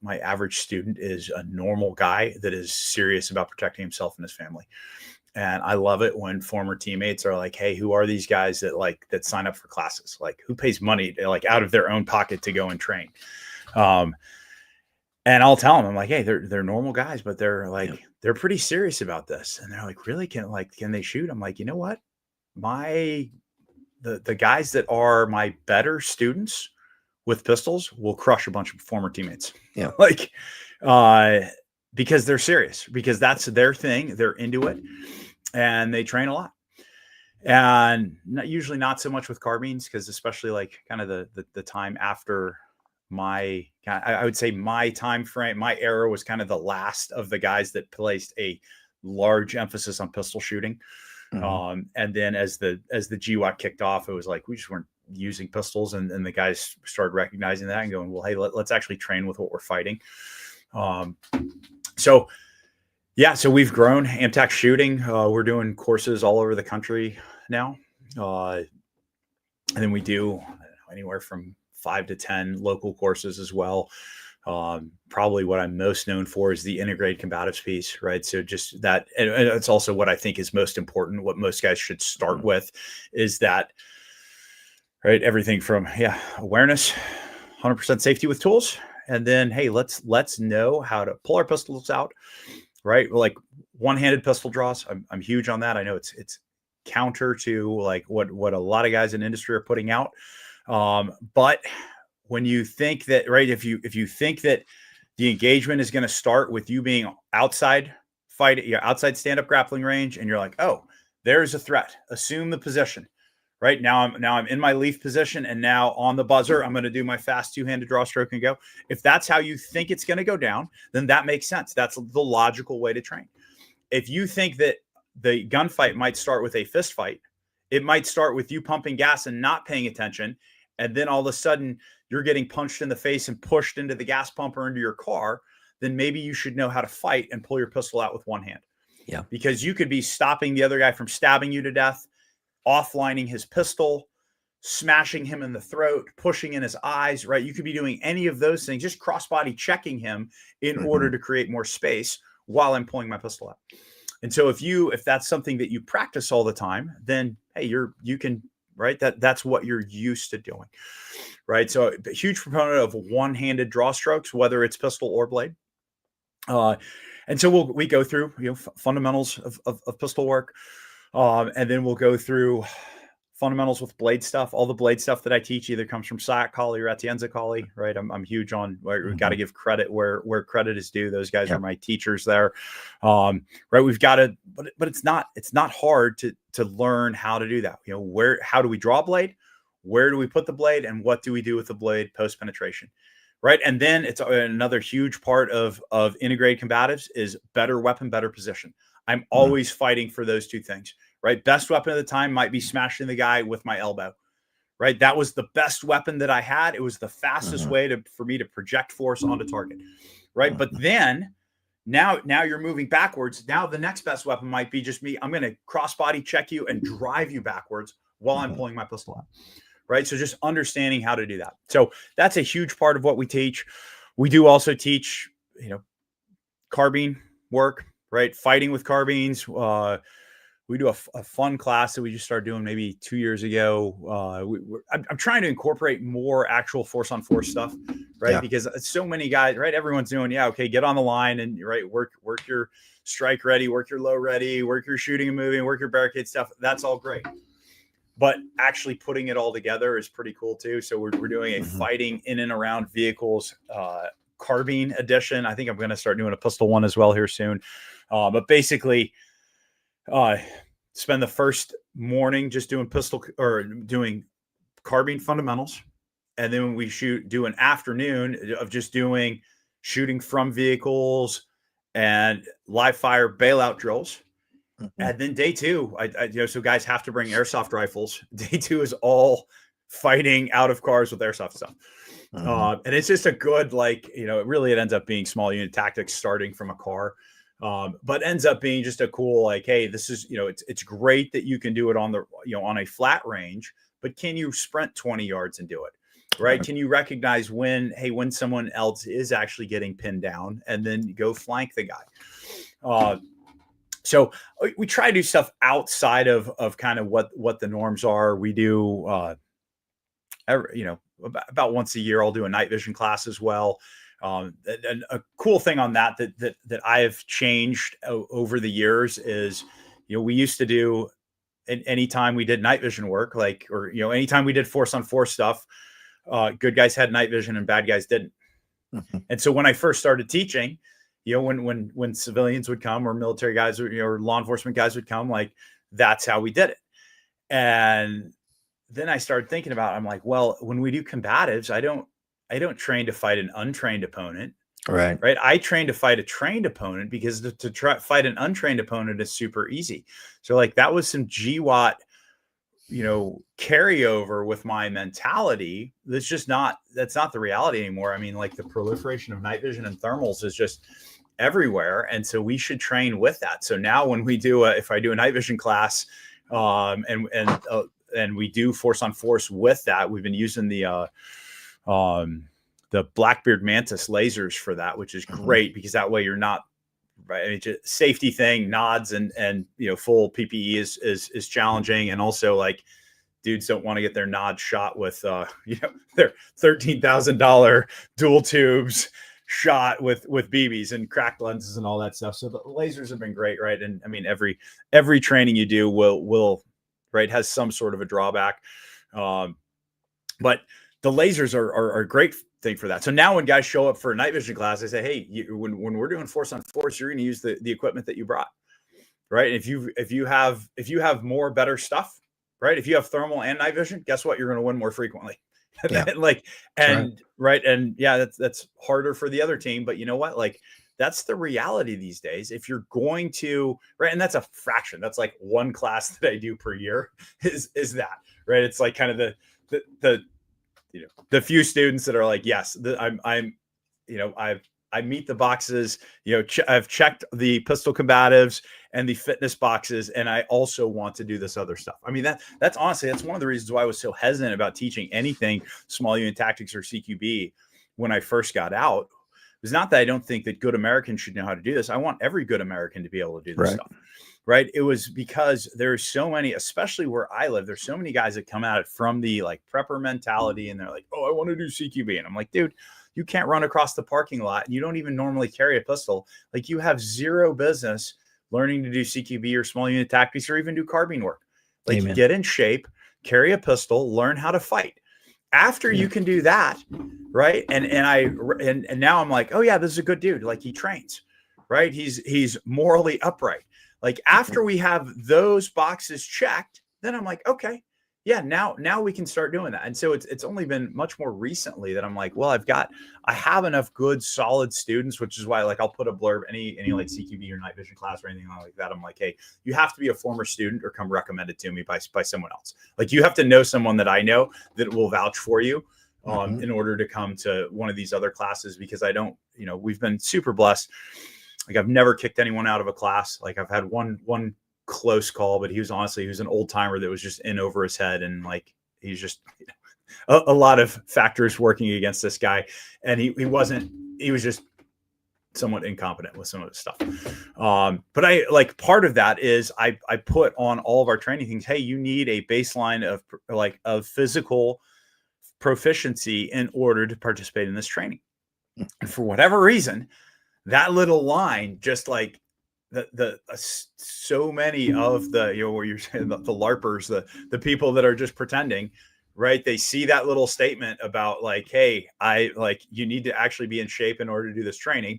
my average student is a normal guy that is serious about protecting himself and his family. And I love it when former teammates are like, hey, who are these guys that sign up for classes? Like, who pays money to, like, out of their own pocket to go and train? And I'll tell them, I'm like, hey, they're normal guys, but they're like, they're pretty serious about this. And they're like, really? Can they shoot? I'm like, you know what? The guys that are my better students with pistols will crush a bunch of former teammates. Yeah. Because they're serious, because that's their thing. They're into it and they train a lot. And usually not so much with carbines, because especially like kind of the time after I would say my time frame, my era was kind of the last of the guys that placed a large emphasis on pistol shooting. And then as the GWAT kicked off, it was like, we just weren't using pistols. And the guys started recognizing that and going, well, hey, let's actually train with what we're fighting. So we've grown Amtac Shooting. We're doing courses all over the country now. And then we do anywhere from 5 to 10 local courses as well. Probably what I'm most known for is the integrated combatives piece, right? So just that, and it's also what I think is most important. What most guys should start with is that, right? Everything from awareness, 100% safety with tools, and then hey, let's know how to pull our pistols out, right? Like one-handed pistol draws. I'm huge on that. I know it's counter to like what a lot of guys in industry are putting out. But when you think that, right, if you think that the engagement is going to start with you being outside outside stand-up grappling range, and you're like, oh, there's a threat, assume the position, right? Now I'm in my leaf position, and now on the buzzer, I'm going to do my fast two-handed draw stroke and go. If that's how you think it's going to go down, then that makes sense. That's the logical way to train. If you think that the gunfight might start with a fist fight, it might start with you pumping gas and not paying attention, and then all of a sudden you're getting punched in the face and pushed into the gas pump or into your car, then maybe you should know how to fight and pull your pistol out with one hand. Yeah. Because you could be stopping the other guy from stabbing you to death, offlining his pistol, smashing him in the throat, pushing in his eyes, right? You could be doing any of those things, just cross-body checking him in order to create more space while I'm pulling my pistol out. And so if that's something that you practice all the time, then hey, you can, right? That's what you're used to doing, right? So a huge proponent of one-handed draw strokes, whether it's pistol or blade. And so we go through, fundamentals of pistol work. And then we'll go through fundamentals with blade stuff. All the blade stuff that I teach either comes from SIAC Collie or Atienza Collie, right? I'm huge on where we've got to give credit where credit is due. Those guys are my teachers there. Right. We've got to, but it's not hard to learn how to do that. You know, how do we draw a blade? Where do we put the blade, and what do we do with the blade post penetration? Right. And then it's another huge part of integrated combatives is better weapon, better position. I'm always fighting for those two things. Right. Best weapon at the time might be smashing the guy with my elbow. Right. That was the best weapon that I had. It was the fastest way for me to project force onto target. Right. But then now you're moving backwards. Now the next best weapon might be just me. I'm going to crossbody check you and drive you backwards while I'm pulling my pistol out. Right. So just understanding how to do that. So that's a huge part of what we teach. We do also teach, carbine work, right? Fighting with carbines. We do a fun class that we just started doing maybe 2 years ago. I'm trying to incorporate more actual force on force stuff, right? Yeah. Because so many guys, right? Everyone's doing, okay, get on the line and work your strike ready, work your low ready, work your shooting and moving, work your barricade stuff. That's all great. But actually putting it all together is pretty cool too. So we're doing a fighting in and around vehicles carbine edition. I think I'm going to start doing a pistol one as well here soon. But basically, spend the first morning just doing pistol or doing carbine fundamentals. And then we do an afternoon of just doing shooting from vehicles and live fire bailout drills. And then day two, so guys have to bring airsoft rifles. Day two is all fighting out of cars with airsoft stuff. And it's just a good, it ends up being small unit tactics starting from a car. But ends up being just a cool, hey, this is, it's great that you can do it on the, on a flat range, but can you sprint 20 yards and do it? Right. Can you recognize when someone else is actually getting pinned down and then go flank the guy? So we try to do stuff outside of kind of what the norms are. We do, about once a year, I'll do a night vision class as well. And a cool thing on that I have changed over the years is, we used to do anytime we did night vision work, anytime we did force on force stuff, good guys had night vision and bad guys didn't. And so when I first started teaching, when civilians would come or military guys or law enforcement guys would come, that's how we did it. And then I started thinking about, I'm like, well, when we do combatives, I don't train to fight an untrained opponent. Right. I train to fight a trained opponent because to try fight an untrained opponent is super easy. So that was some GWAT, carryover with my mentality. That's not the reality anymore. I mean, the proliferation of night vision and thermals is just everywhere. And so we should train with that. So now when we do if I do a night vision class, and we do force on force with that, we've been using the Blackbeard Mantis lasers for that, which is great because that way you're not right. I mean, just safety thing, nods and full PPE is challenging. And also dudes don't want to get their nod shot with, their $13,000 dual tubes shot with BBs and cracked lenses and all that stuff. So the lasers have been great. Right. And I mean, every training you do will has some sort of a drawback. But the lasers are a great thing for that. So now when guys show up for a night vision class, I say, hey, when we're doing force on force, you're going to use the equipment that you brought. Right. And if you have more better stuff, right. If you have thermal and night vision, guess what? You're going to win more frequently. Yeah. And yeah, that's harder for the other team. But you know what? That's the reality these days. If you're going to, right. And that's a fraction. That's one class that I do per year is that, right. It's kind of the few students that are yes, I meet the boxes, I've checked the pistol combatives and the fitness boxes. And I also want to do this other stuff. I mean, that's honestly, that's one of the reasons why I was so hesitant about teaching anything small unit tactics or CQB when I first got out. It was not that I don't think that good Americans should know how to do this. I want every good American to be able to do this stuff. Right. It was because there's so many, especially where I live, there's so many guys that come at it from the prepper mentality and they're like, oh, I want to do CQB. And I'm like, dude, you can't run across the parking lot. And you don't even normally carry a pistol. You have zero business learning to do CQB or small unit tactics or even do carbine work. Get in shape, carry a pistol, learn how to fight. After you can do that, right? And now I'm like, oh yeah, this is a good dude. Like he trains, right? He's morally upright. Like after we have those boxes checked, then I'm like, okay, yeah, now we can start doing that. And so it's only been much more recently that I'm like, well, I have enough good solid students, which is why like I'll put a blurb any like CQB or night vision class or anything like that. I'm like, hey, you have to be a former student or come recommended to me by someone else. Like you have to know someone that I know that will vouch for you in order to come to one of these other classes, because I don't, we've been super blessed. Like I've never kicked anyone out of a class. Like I've had one close call, but he was an old timer that was just in over his head. And like, he's just a lot of factors working against this guy. And he was just somewhat incompetent with some of his stuff. But I like part of that is I put on all of our training things. Hey, you need a baseline of physical proficiency in order to participate in this training. And for whatever reason, that little line, just like so many of the, where you're saying the LARPers, the people that are just pretending, right? They see that little statement about like, hey, you need to actually be in shape in order to do this training.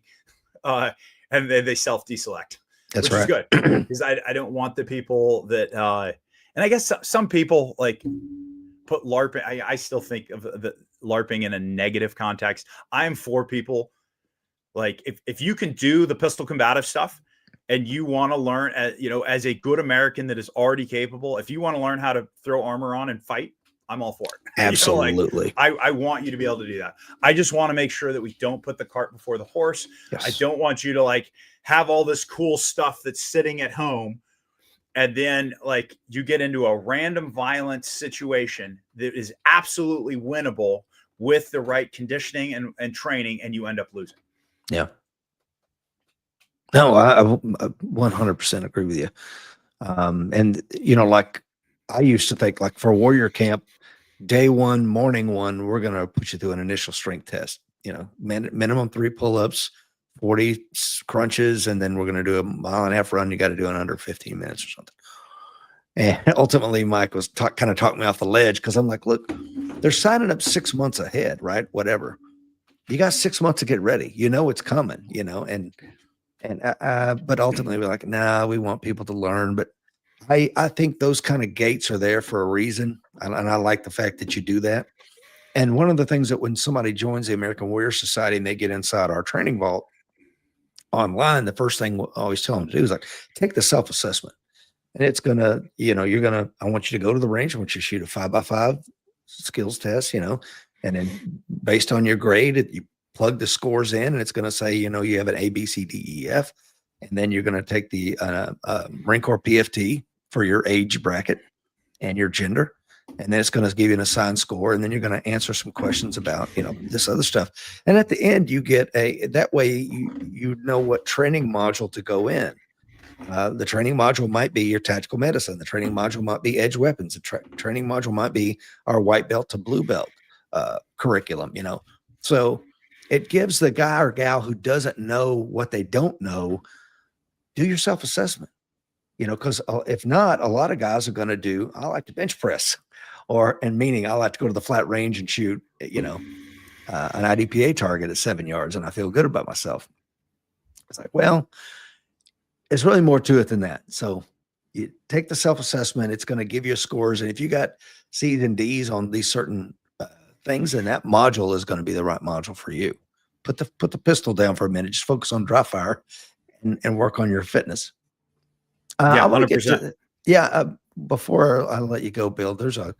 And then they self-deselect. That's which right. is good, because I don't want the people that, and I guess some people like put LARPing. I still think of the LARPing in a negative context. I'm for people. Like if you can do the pistol combative stuff and you want to learn, as a good American that is already capable, if you want to learn how to throw armor on and fight, I'm all for it. Absolutely. I want you to be able to do that. I just want to make sure that we don't put the cart before the horse. Yes. I don't want you to like have all this cool stuff that's sitting at home, and then like you get into a random violent situation that is absolutely winnable with the right conditioning and training, and you end up losing. Yeah. No, I 100% agree with you. And like I used to think, like for warrior camp, day one, morning one, we're going to put you through an initial strength test, minimum 3 pull-ups, 40 crunches, and then we're going to do a 1.5 mile run. You got to do it under 15 minutes or something. And ultimately Mike was kind of talking me off the ledge, because I'm like, look, they're signing up 6 months ahead, right? Whatever. You got 6 months to get ready. It's coming, but ultimately we're like, nah, we want people to learn. But I think those kind of gates are there for a reason. And I like the fact that you do that. And one of the things that when somebody joins the American Warrior Society and they get inside our training vault online, the first thing we always tell them to do is like, take the self-assessment. And it's gonna, I want you to go to the range. I want you to shoot a 5x5 skills test, and then based on your grade, you plug the scores in, and it's going to say, you have an A, B, C, D, E, F. And then you're going to take the Marine Corps PFT for your age bracket and your gender. And then it's going to give you an assigned score. And then you're going to answer some questions about, this other stuff. And at the end, you get that way you know what training module to go in. The training module might be your tactical medicine. The training module might be edge weapons. The training module might be our white belt to blue belt curriculum, So it gives the guy or gal who doesn't know what they don't know, do your self-assessment, because if not, a lot of guys are going to do, I like to bench press, meaning I like to go to the flat range and shoot, an IDPA target at 7 yards, and I feel good about myself. It's like, well, there's really more to it than that. So you take the self-assessment, it's going to give you scores. And if you got C's and D's on these certain things, then that module is going to be the right module for you. Put the pistol down for a minute, just focus on dry fire and work on your fitness. Yeah, 100%. Before I let you go, Bill, there's a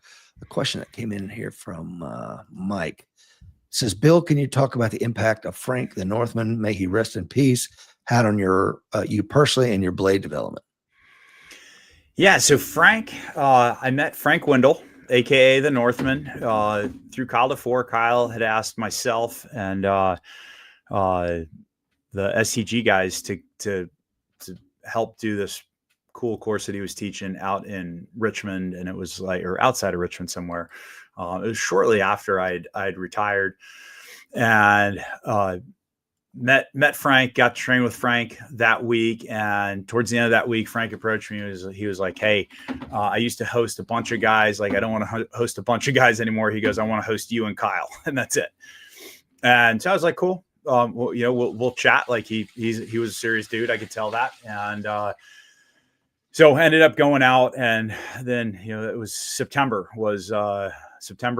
question that came in here from Mike. It says, Bill, can you talk about the impact of Frank the Northman, may he rest in peace, had on you personally and your blade development? Yeah, so Frank, I met Frank Wendell, aka the Northman, through Kyle DeFore. Kyle had asked myself and the STG guys to help do this cool course that he was teaching out in Richmond, and it was or outside of Richmond somewhere. It was shortly after I'd retired, and met Frank, got to train with Frank that week. And towards the end of that week, Frank approached me. He was like, "Hey, I used to host a bunch of guys. Like, I don't want to host a bunch of guys anymore." He goes, "I want to host you and Kyle." And that's it. And so I was like, "Cool. Well, we'll chat." Like he was a serious dude. I could tell that. And, so ended up going out, and then, it was September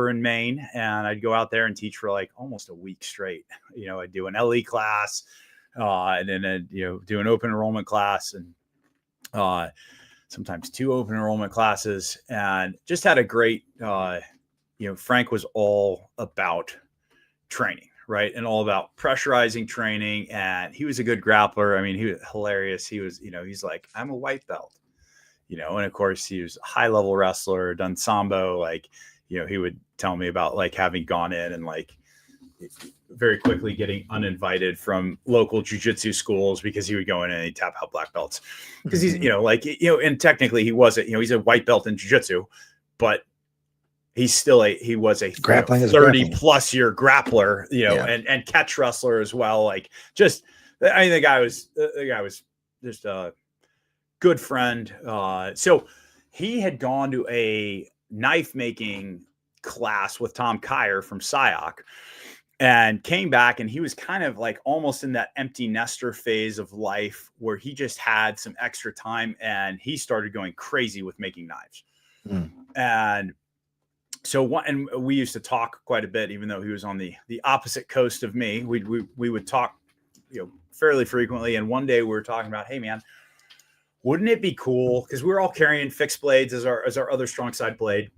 in Maine, and I'd go out there and teach for like almost a week straight. I'd do an LE class, and then I'd, do an open enrollment class, and sometimes 2 open enrollment classes, and just had a great, Frank was all about training, right? And all about pressurizing training. And he was a good grappler. I mean, he was hilarious. He was, he's like, "I'm a white belt." And of course he was a high level wrestler, done Sambo. Like, he would tell me about like having gone in and like very quickly getting uninvited from local jiu-jitsu schools because he would go in and he'd tap out black belts. Because he's, and technically he wasn't, he's a white belt in jiu-jitsu, but he's still he was a grappling 30 plus year grappler, and catch wrestler as well. Like, just, I mean, the guy was just a good friend. So he had gone to a knife making class with Tom Kyer from SIOC and came back, and he was kind of like almost in that empty nester phase of life where he just had some extra time, and he started going crazy with making knives. And so and we used to talk quite a bit, even though he was on the opposite coast of me. We would talk, fairly frequently. And one day we were talking about, "Hey man, wouldn't it be cool?" Because we were all carrying fixed blades as our other strong side blade.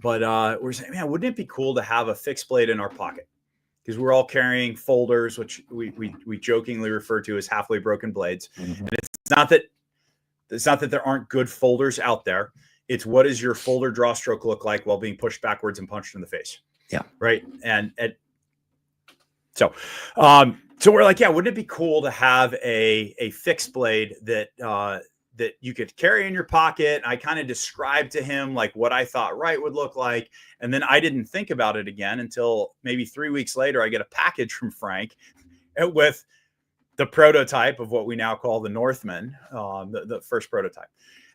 But we're saying, "Man, wouldn't it be cool to have a fixed blade in our pocket?" Because we're all carrying folders, which we jokingly refer to as halfway broken blades. Mm-hmm. And it's not that there aren't good folders out there. It's, what does your folder draw stroke look like while being pushed backwards and punched in the face? Yeah. Right. So we're like, yeah, wouldn't it be cool to have a fixed blade that you could carry in your pocket? I kind of described to him like what I thought right would look like. And then I didn't think about it again until maybe 3 weeks later. I get a package from Frank with the prototype of what we now call the Northman, the first prototype.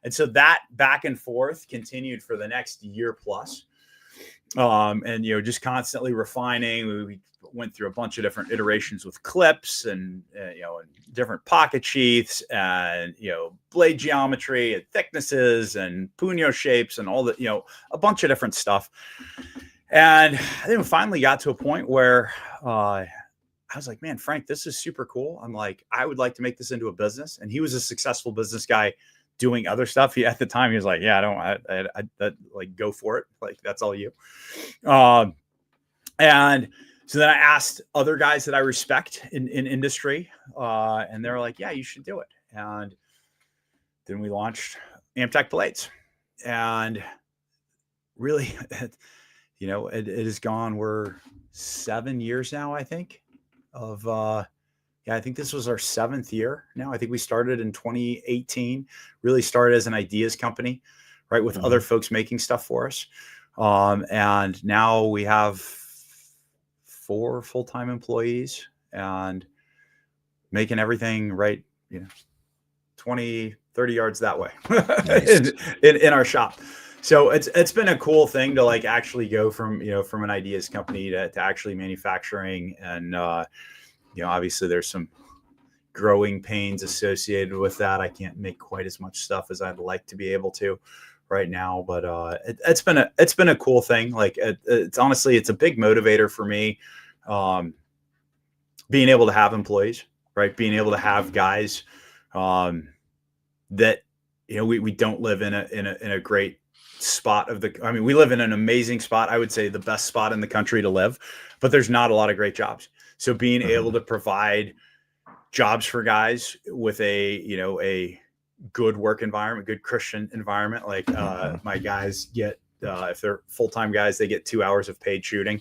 And so that back and forth continued for the next year plus. And, just constantly refining. We went through a bunch of different iterations with clips and, and different pocket sheaths and, blade geometry and thicknesses and punyo shapes and all the, a bunch of different stuff. And then we finally got to a point where I was like, "Man, Frank, this is super cool." I'm like, "I would like to make this into a business." And he was a successful business guy doing other stuff. At the time, he was like, "Yeah, I like, go for it. Like, that's all you." And so then I asked other guys that I respect in industry, and they're like, "Yeah, you should do it." And then we launched Amtac Blades, and really, it has gone, we're 7 years now, I think, of, I think this was our 7th year now. I think we started in 2018, really started as an ideas company, right, with other folks making stuff for us. And now we have 4 full-time employees and making everything right, 20, 30 yards that way. Nice. in our shop. So it's been a cool thing to like actually go from an ideas company to actually manufacturing. And obviously there's some growing pains associated with that. I can't make quite as much stuff as I'd like to be able to right now, but it's been a cool thing. Like, it's honestly, it's a big motivator for me, being able to have employees, right? Being able to have guys that we don't live in a great spot of the, I mean, we live in an amazing spot. I would say the best spot in the country to live, but there's not a lot of great jobs. So being able to provide jobs for guys with a good work environment, good Christian environment, like my guys get, if they're full-time guys, they get 2 hours of paid shooting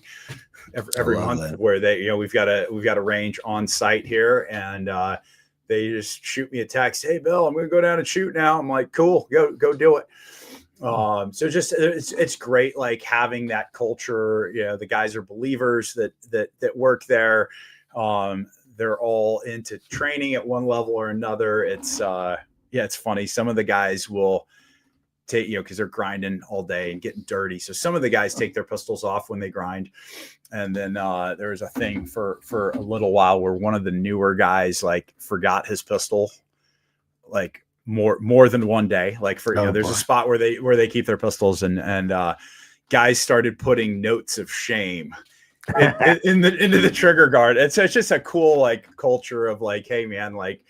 every month that. Where they, we've got a range on site here, and they just shoot me a text, "Hey Bill, I'm going to go down and shoot now." I'm like, "Cool, go do it." So just, it's great, like having that culture. The guys are believers that work there. they're all into training at one level or another. It's it's funny. Some of the guys will take, because they're grinding all day and getting dirty. So some of the guys take their pistols off when they grind. And then there was a thing for a little while where one of the newer guys like forgot his pistol, like more than one day. Like there's a spot where they keep their pistols, and guys started putting notes of shame into the trigger guard. It's just a cool like culture of like, hey man, like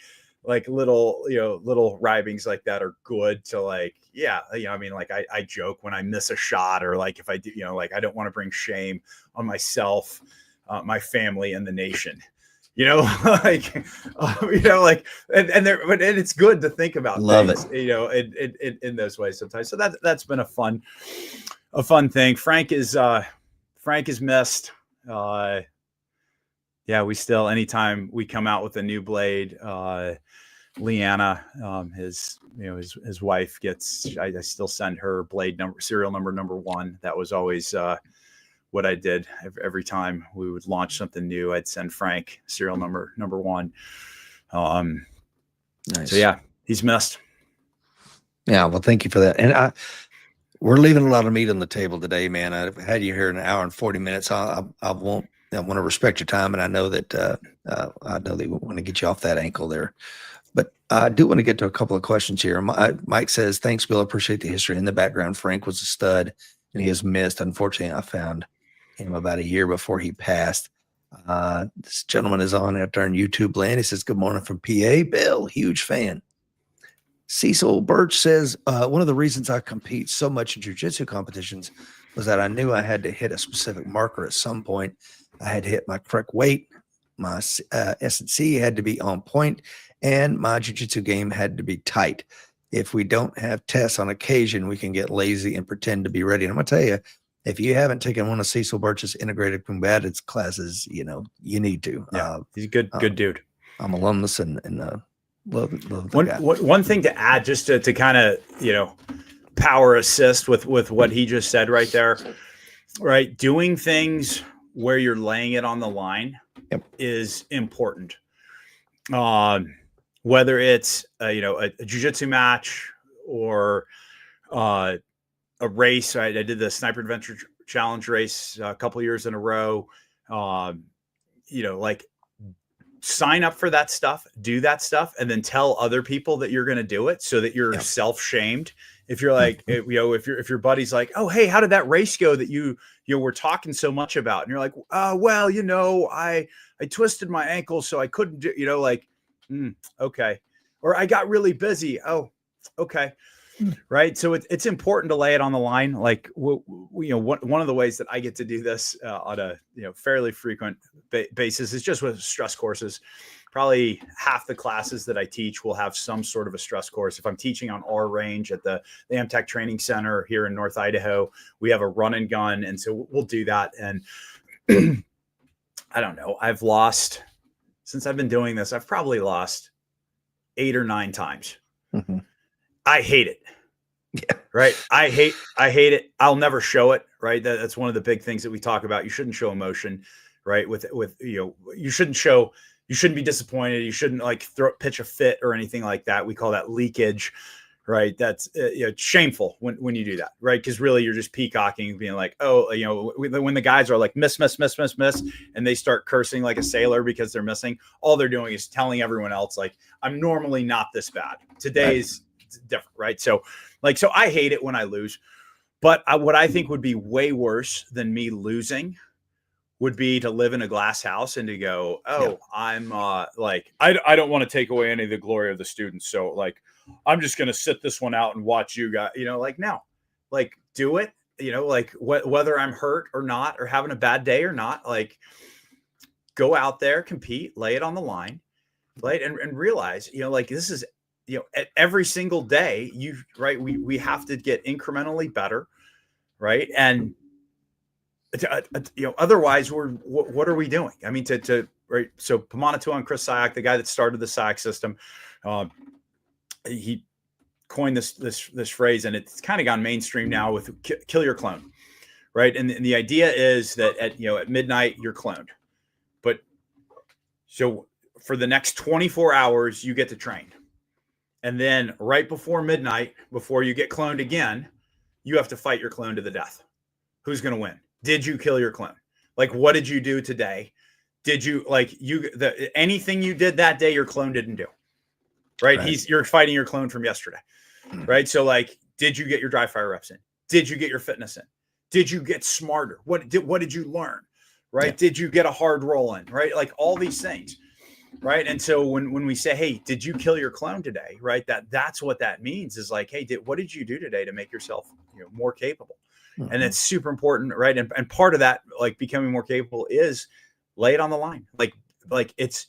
little ribings like that are good to like, I mean, like I joke when I miss a shot, or like if I do, like I don't want to bring shame on myself, my family, and the nation, like, like, and it's good to think about things, in those ways sometimes. So that's been a fun thing. Frank is missed. We still, anytime we come out with a new blade, Leanna, his wife gets, I still send her blade serial number 1. That was always what I did every time we would launch something new. I'd send Frank serial number 1. Nice. So he's missed. Yeah, well, thank you for that. And we're leaving a lot of meat on the table today, man. I've had you here an hour and 40 minutes. I want to respect your time, and I know that they want to get you off that ankle there. But I do want to get to a couple of questions here. Mike says, thanks, Bill. Appreciate the history. In the background, Frank was a stud, and he is missed. Unfortunately, I found him about a year before he passed. This gentleman is on out there on YouTube land. He says, good morning from PA. Bill, huge fan. Cecil Birch says, one of the reasons I compete so much in jiu-jitsu competitions was that I knew I had to hit a specific marker at some point. I had to hit my correct weight. My S&C had to be on point, and my jiu-jitsu game had to be tight. If we don't have tests on occasion, we can get lazy and pretend to be ready. And I'm going to tell you, if you haven't taken one of Cecil Birch's integrated combatives classes, you need to. Yeah, he's a good dude. I'm alumnus and love one thing to add, just to kind of, power assist with what he just said right there, right? Doing things where you're laying it on the line is important. Whether it's a jiu-jitsu match or a race. I did the Sniper Adventure Challenge race a couple years in a row. Like, sign up for that stuff, do that stuff, and then tell other people that you're going to do it, so that you're self-shamed. If you're like, if your buddy's like, oh, hey, how did that race go that you were talking so much about? And you're like, well, I twisted my ankle, so I couldn't do, okay. Or I got really busy. Oh, okay. Right. So it's important to lay it on the line. Like, one of the ways that I get to do this on a fairly frequent basis is just with stress courses. Probably half the classes that I teach will have some sort of a stress course. If I'm teaching on our range at the Amtac Training Center here in North Idaho, we have a run and gun, and so we'll do that. And I don't know. Since I've been doing this, I've probably lost 8 or 9 times. Mm-hmm. I hate it. Yeah. Right. I hate it. I'll never show it. Right. That's one of the big things that we talk about. You shouldn't show emotion, right? You shouldn't be disappointed. You shouldn't pitch a fit or anything like that. We call that leakage, right? That's shameful when you do that, right? Because really you're just peacocking, being like, when the guys are like miss, and they start cursing like a sailor because they're missing, all they're doing is telling everyone else, like, I'm normally not this bad. Today's different, right? So I hate it when I lose, but what I think would be way worse than me losing would be to live in a glass house and to go, I'm I don't want to take away any of the glory of the students, so like I'm just going to sit this one out and watch you guys, no, do it, whether I'm hurt or not, or having a bad day or not, go out there, compete, lay it on the line, right? And realize, this is, every single day we have to get incrementally better. Right. And, otherwise what are we doing? I mean, right. So Pamanatu and Chris Syack, the guy that started the Syack system, he coined this phrase, and it's kind of gone mainstream now with kill your clone. Right. And the idea is that at midnight you're cloned. But so for the next 24 hours, you get to train. And then right before midnight, before you get cloned again, you have to fight your clone to the death. Who's going to win? Did you kill your clone? Like, what did you do today? Did you anything you did that day, your clone didn't do, right? You're fighting your clone from yesterday, right? So like, did you get your dry fire reps in? Did you get your fitness in? Did you get smarter? What did you learn? Right? Yeah. Did you get a hard roll in? Right? Like all these things. Right. And so when we say, hey, did you kill your clone today? Right. That's what that means is like, hey, what did you do today to make yourself more capable? Mm-hmm. And it's super important. Right. And part of that, like becoming more capable, is lay it on the line. Like it's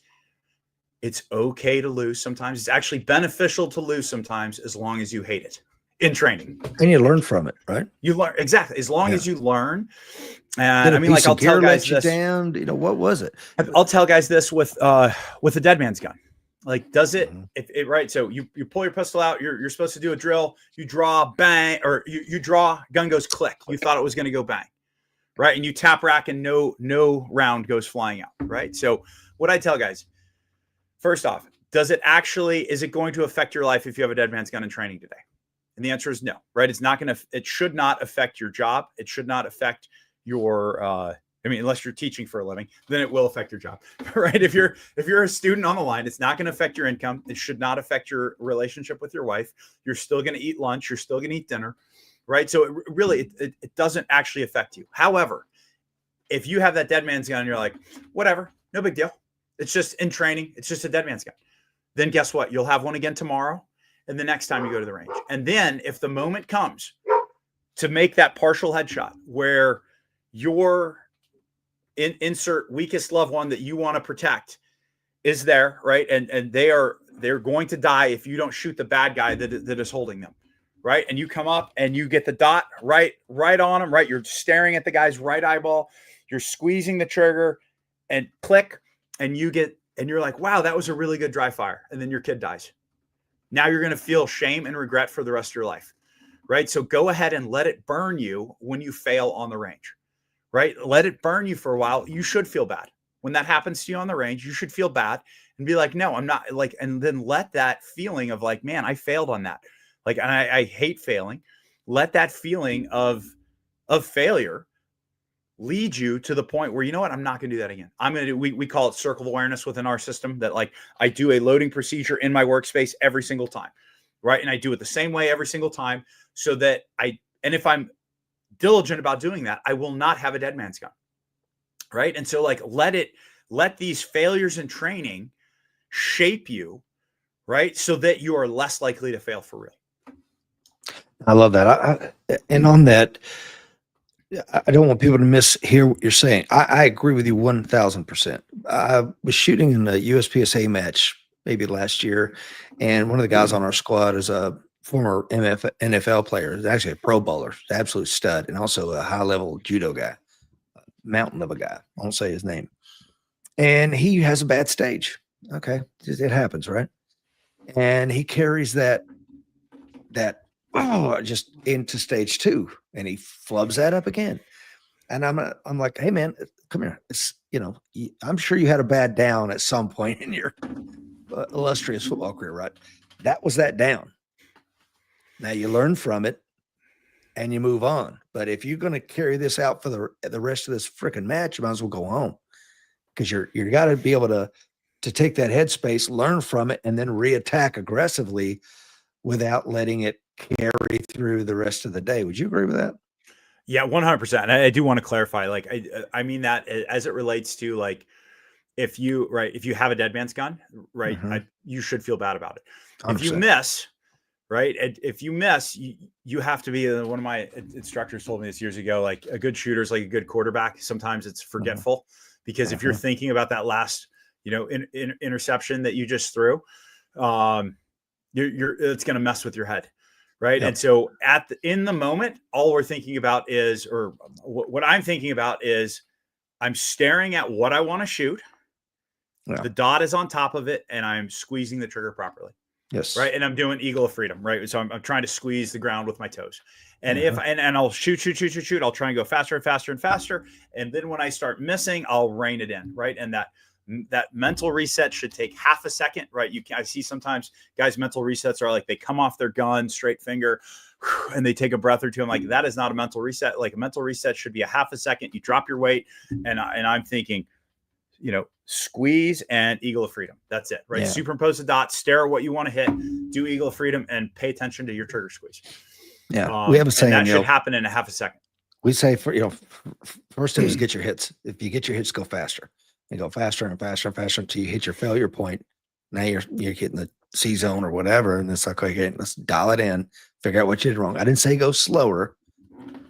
okay to lose sometimes. It's actually beneficial to lose sometimes, as long as you hate it in training. And you learn from it, right? You learn, exactly. As long as you learn. And I mean, like, I'll tell guys this. Down, what was it? I'll tell guys this with a dead man's gun. Like, does it, right? So you pull your pistol out, you're supposed to do a drill, you draw, bang, or you draw, gun goes click. You thought it was going to go bang, right? And you tap rack and no round goes flying out, right? So what I tell guys, first off, is it going to affect your life if you have a dead man's gun in training today? And the answer is no, right? It should not affect your job. It should not affect your, unless you're teaching for a living, then it will affect your job, right? If you're a student on the line, it's not going to affect your income. It should not affect your relationship with your wife. You're still going to eat lunch. You're still going to eat dinner, right? So it doesn't actually affect you. However, if you have that dead man's gun and you're like, whatever, no big deal. It's just in training. It's just a dead man's gun. Then guess what? You'll have one again tomorrow. And the next time you go to the range. And then if the moment comes to make that partial headshot where your insert weakest loved one that you want to protect is there, right? And they're going to die if you don't shoot the bad guy that is holding them, right? And you come up and you get the dot right on him, right? You're staring at the guy's right eyeball. You're squeezing the trigger and click, and you're like, wow, that was a really good dry fire. And then your kid dies. Now you're going to feel shame and regret for the rest of your life, right? So go ahead and let it burn you when you fail on the range, right? Let it burn you for a while. You should feel bad. When that happens to you on the range, you should feel bad and be like, no, I'm not, like, and then let that feeling of like, man, I failed on that. Like, and I hate failing. Let that feeling of failure lead you to the point where, you know what, I'm not going to do that again. We call it circle of awareness within our system, that like I do a loading procedure in my workspace every single time, right? And I do it the same way every single time, so that if I'm diligent about doing that, I will not have a dead man's gun, right? And so like, let these failures in training shape you, right? So that you are less likely to fail for real. I love that. And on that, I don't want people to mishear what you're saying. I agree with you 1,000%. I was shooting in a USPSA match maybe last year, and one of the guys on our squad is a former NFL player. He's actually a Pro Bowler, absolute stud, and also a high-level judo guy, mountain of a guy. I won't say his name. And he has a bad stage. Okay, it happens, right? And he carries that just into stage 2, and he flubs that up again. And I'm like, hey man, come here. It's, I'm sure you had a bad down at some point in your illustrious football career, right? That was that down. Now you learn from it and you move on. But if you're going to carry this out for the rest of this freaking match, you might as well go home, because you got to be able to take that headspace, learn from it, and then reattack aggressively without letting it carry through the rest of the day. Would you agree with that? Yeah, 100%. I do want to clarify. Like, I mean that as it relates to, like, if you have a dead man's gun, right, you should feel bad about it. 100%. If you miss, right, if you miss, you have to be, one of my instructors told me this years ago, like, a good shooter is like a good quarterback. Sometimes it's forgetful, because if you're thinking about that last, interception that you just threw, it's going to mess with your head. Right. Yep. And so in the moment, all we're thinking about is, or what I'm thinking about is, I'm staring at what I want to shoot. Yeah. The dot is on top of it, and I'm squeezing the trigger properly. Yes. Right. And I'm doing Eagle of Freedom. Right. So I'm trying to squeeze the ground with my toes. And and I'll shoot. I'll try and go faster and faster and faster. And then when I start missing, I'll rein it in. Right. And that mental reset should take half a second, right? I see sometimes guys' mental resets are like they come off their gun, straight finger, and they take a breath or two. I'm like, that is not a mental reset. Like a mental reset should be a half a second. You drop your weight, and I'm thinking, squeeze and eagle of freedom. That's it, right? Yeah. Superimpose the dot, stare at what you want to hit, do eagle of freedom, and pay attention to your trigger squeeze. Yeah, we have a saying that should happen in a half a second. We say first thing is get your hits. If you get your hits, go faster. You go faster and faster and faster until you hit your failure point. Now you're hitting the C zone or whatever, and it's like, okay, let's dial it in, figure out what you did wrong. I didn't say go slower.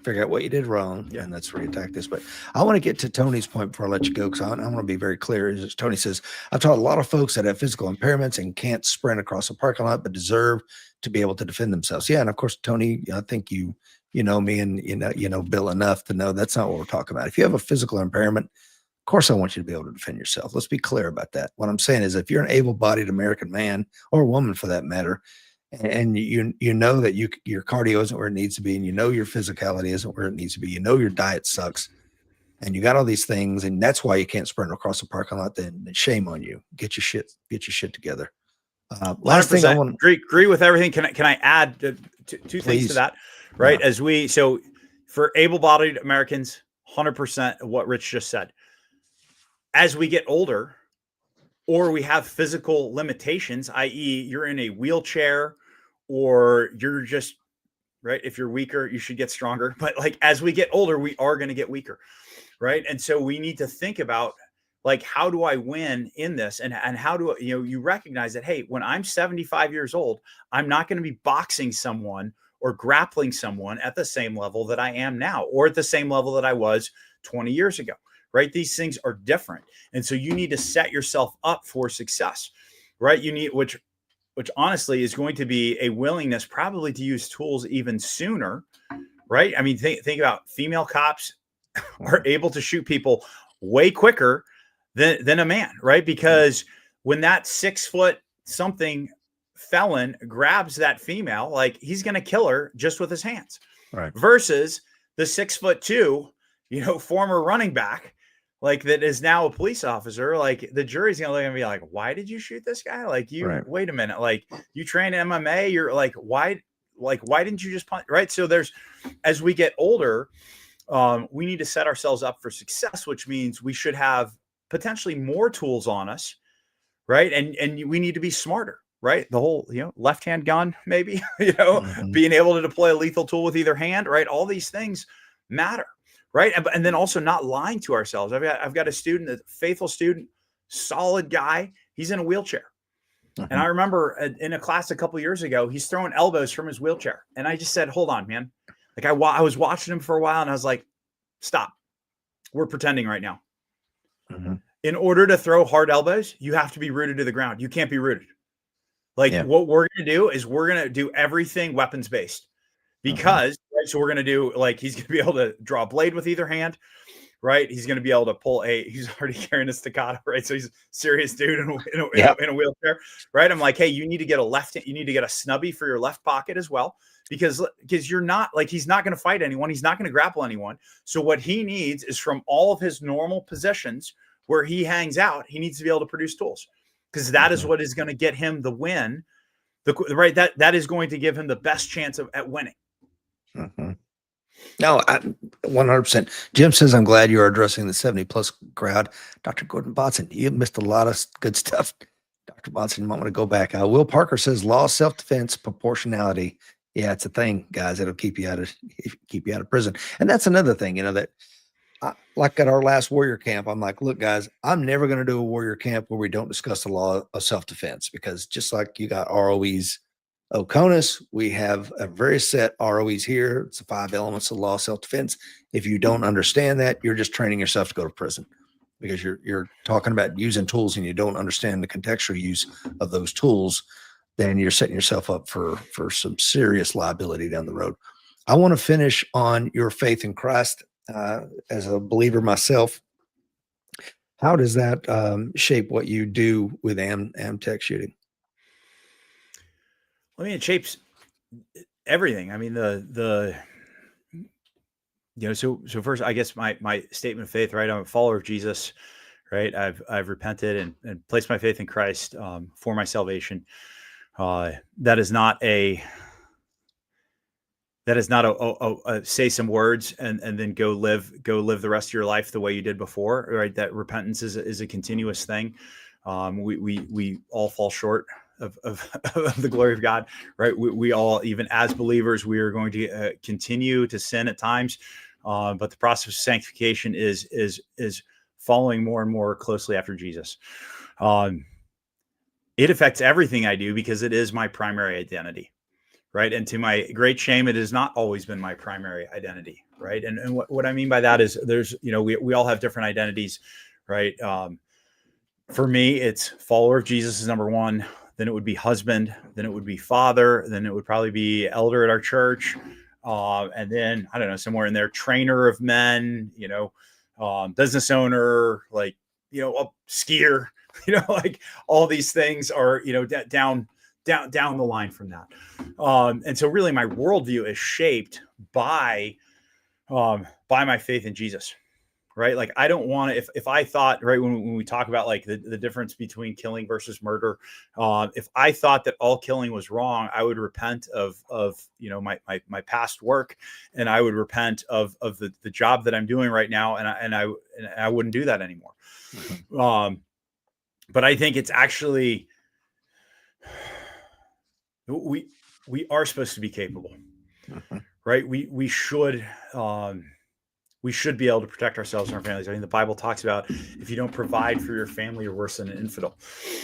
Figure out what you did wrong, and let's reattack this. But I want to get to Tony's point before I let you go, because I want to be very clear. As Tony says, I've taught a lot of folks that have physical impairments and can't sprint across a parking lot, but deserve to be able to defend themselves. Yeah, and of course, Tony, I think you know me and you know Bill enough to know that's not what we're talking about. If you have a physical impairment, of course, I want you to be able to defend yourself. Let's be clear about that. What I'm saying is, if you're an able-bodied American man or woman, for that matter, and you know that your cardio isn't where it needs to be, and you know your physicality isn't where it needs to be, you know your diet sucks, and you got all these things, and that's why you can't sprint across the parking lot, then shame on you. Get your shit together. Last thing I want to agree with everything. Can I add two things to that? Right, so for able-bodied Americans, 100% of what Rich just said. As we get older, or we have physical limitations, i.e., you're in a wheelchair, or you're just, right, if you're weaker, you should get stronger. But like as we get older, we are going to get weaker, right? And so we need to think about, like, how do I win in this? And how do you recognize that, hey, when I'm 75 years old, I'm not going to be boxing someone or grappling someone at the same level that I am now, or at the same level that I was 20 years ago. Right? These things are different. And so you need to set yourself up for success, right? You need, which honestly is going to be a willingness probably to use tools even sooner, right? I mean, think about female cops are able to shoot people way quicker than a man, right? Because when that 6 foot something felon grabs that female, like he's going to kill her just with his hands, right? Versus the 6'2", former running back, like that is now a police officer. Like the jury's gonna look and be like, why did you shoot this guy? Like wait a minute, like you train MMA, you're like, why didn't you just punch? Right. So as we get older, we need to set ourselves up for success, which means we should have potentially more tools on us. Right. And we need to be smarter. Right. The whole, left-hand gun, maybe, being able to deploy a lethal tool with either hand. Right. All these things matter. Right. And then also not lying to ourselves. I've got a student, a faithful student, solid guy. He's in a wheelchair. And I remember in a class a couple of years ago, he's throwing elbows from his wheelchair. And I just said, hold on, man. Like I was watching him for a while and I was like, stop. We're pretending right now. In order to throw hard elbows, you have to be rooted to the ground. You can't be rooted. Like what we're going to do is we're going to do everything weapons based. Because, right, so we're going to do, like, he's going to be able to draw a blade with either hand, right? He's going to be able to pull he's already carrying a staccato, right? So he's a serious dude in a wheelchair, right? I'm like, hey, you need to get you need to get a snubby for your left pocket as well, because you're not, like, he's not going to fight anyone. He's not going to grapple anyone. So what he needs is from all of his normal positions where he hangs out, he needs to be able to produce tools, because that is what is going to get him the win. Right. That is going to give him the best chance at winning. No, 100%. Jim says, I'm glad you are addressing the 70+ crowd. Dr. Gordon Botson, you missed a lot of good stuff. Dr. Botson, you might want to go back. Will Parker says, law, self-defense, proportionality. Yeah, it's a thing, guys. It'll keep you out of prison. And that's another thing, that like at our last warrior camp, I'm like, look, guys, I'm never going to do a warrior camp where we don't discuss the law of self-defense, because just like you got ROEs Oconus, we have a very set ROEs here. It's the 5 elements of law of self-defense. If you don't understand that, you're just training yourself to go to prison, because you're talking about using tools and you don't understand the contextual use of those tools, then you're setting yourself up for some serious liability down the road. I want to finish on your faith in Christ. As a believer myself, how does that shape what you do with Amtac Shooting? I mean, it shapes everything. I mean, so first, I guess my statement of faith, right? I'm a follower of Jesus, right? I've repented and placed my faith in Christ for my salvation. That is not a say some words and then go live the rest of your life the way you did before, right? That repentance is a continuous thing. We all fall short of the glory of God, right? We all, even as believers, we are going to continue to sin at times, but the process of sanctification is following more and more closely after Jesus. It affects everything I do because it is my primary identity. Right. And to my great shame, it has not always been my primary identity. Right. And what I mean by that is there's, we all have different identities. Right. For me, it's follower of Jesus is number one. Then it would be husband. Then it would be father. Then it would probably be elder at our church. And then, I don't know, somewhere in there, trainer of men, business owner, like, a skier, like all these things are, down the line from that. And so really my worldview is shaped by my faith in Jesus, right? Like I don't want to, if I thought, right, when we talk about like the difference between killing versus murder, if I thought that all killing was wrong, I would repent of my past work, and I would repent of the job that I'm doing right now. And I wouldn't do that anymore. Mm-hmm. But I think it's actually, we are supposed to be capable, right? We should be able to protect ourselves and our families. I mean, the Bible talks about if you don't provide for your family, you're worse than an infidel.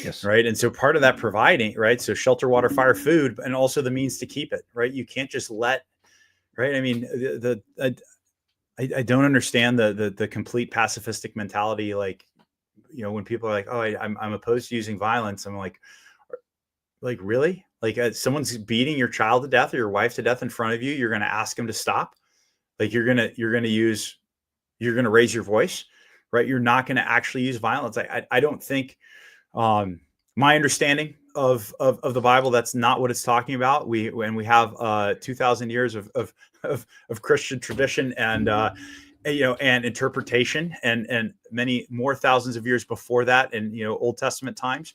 Yes. Right. And so part of that providing, right? So shelter, water, fire, food, and also the means to keep it, right? You can't just let, right? I mean, I don't understand the complete pacifistic mentality. Like, when people are like, oh, I'm opposed to using violence. I'm like really? Like someone's beating your child to death or your wife to death in front of you, you're going to ask them to stop. Like you're going to raise your voice, right? You're not going to actually use violence. I don't think, my understanding of the Bible, that's not what it's talking about. We have 2,000 years of Christian tradition and interpretation and many more thousands of years before that. And, Old Testament times,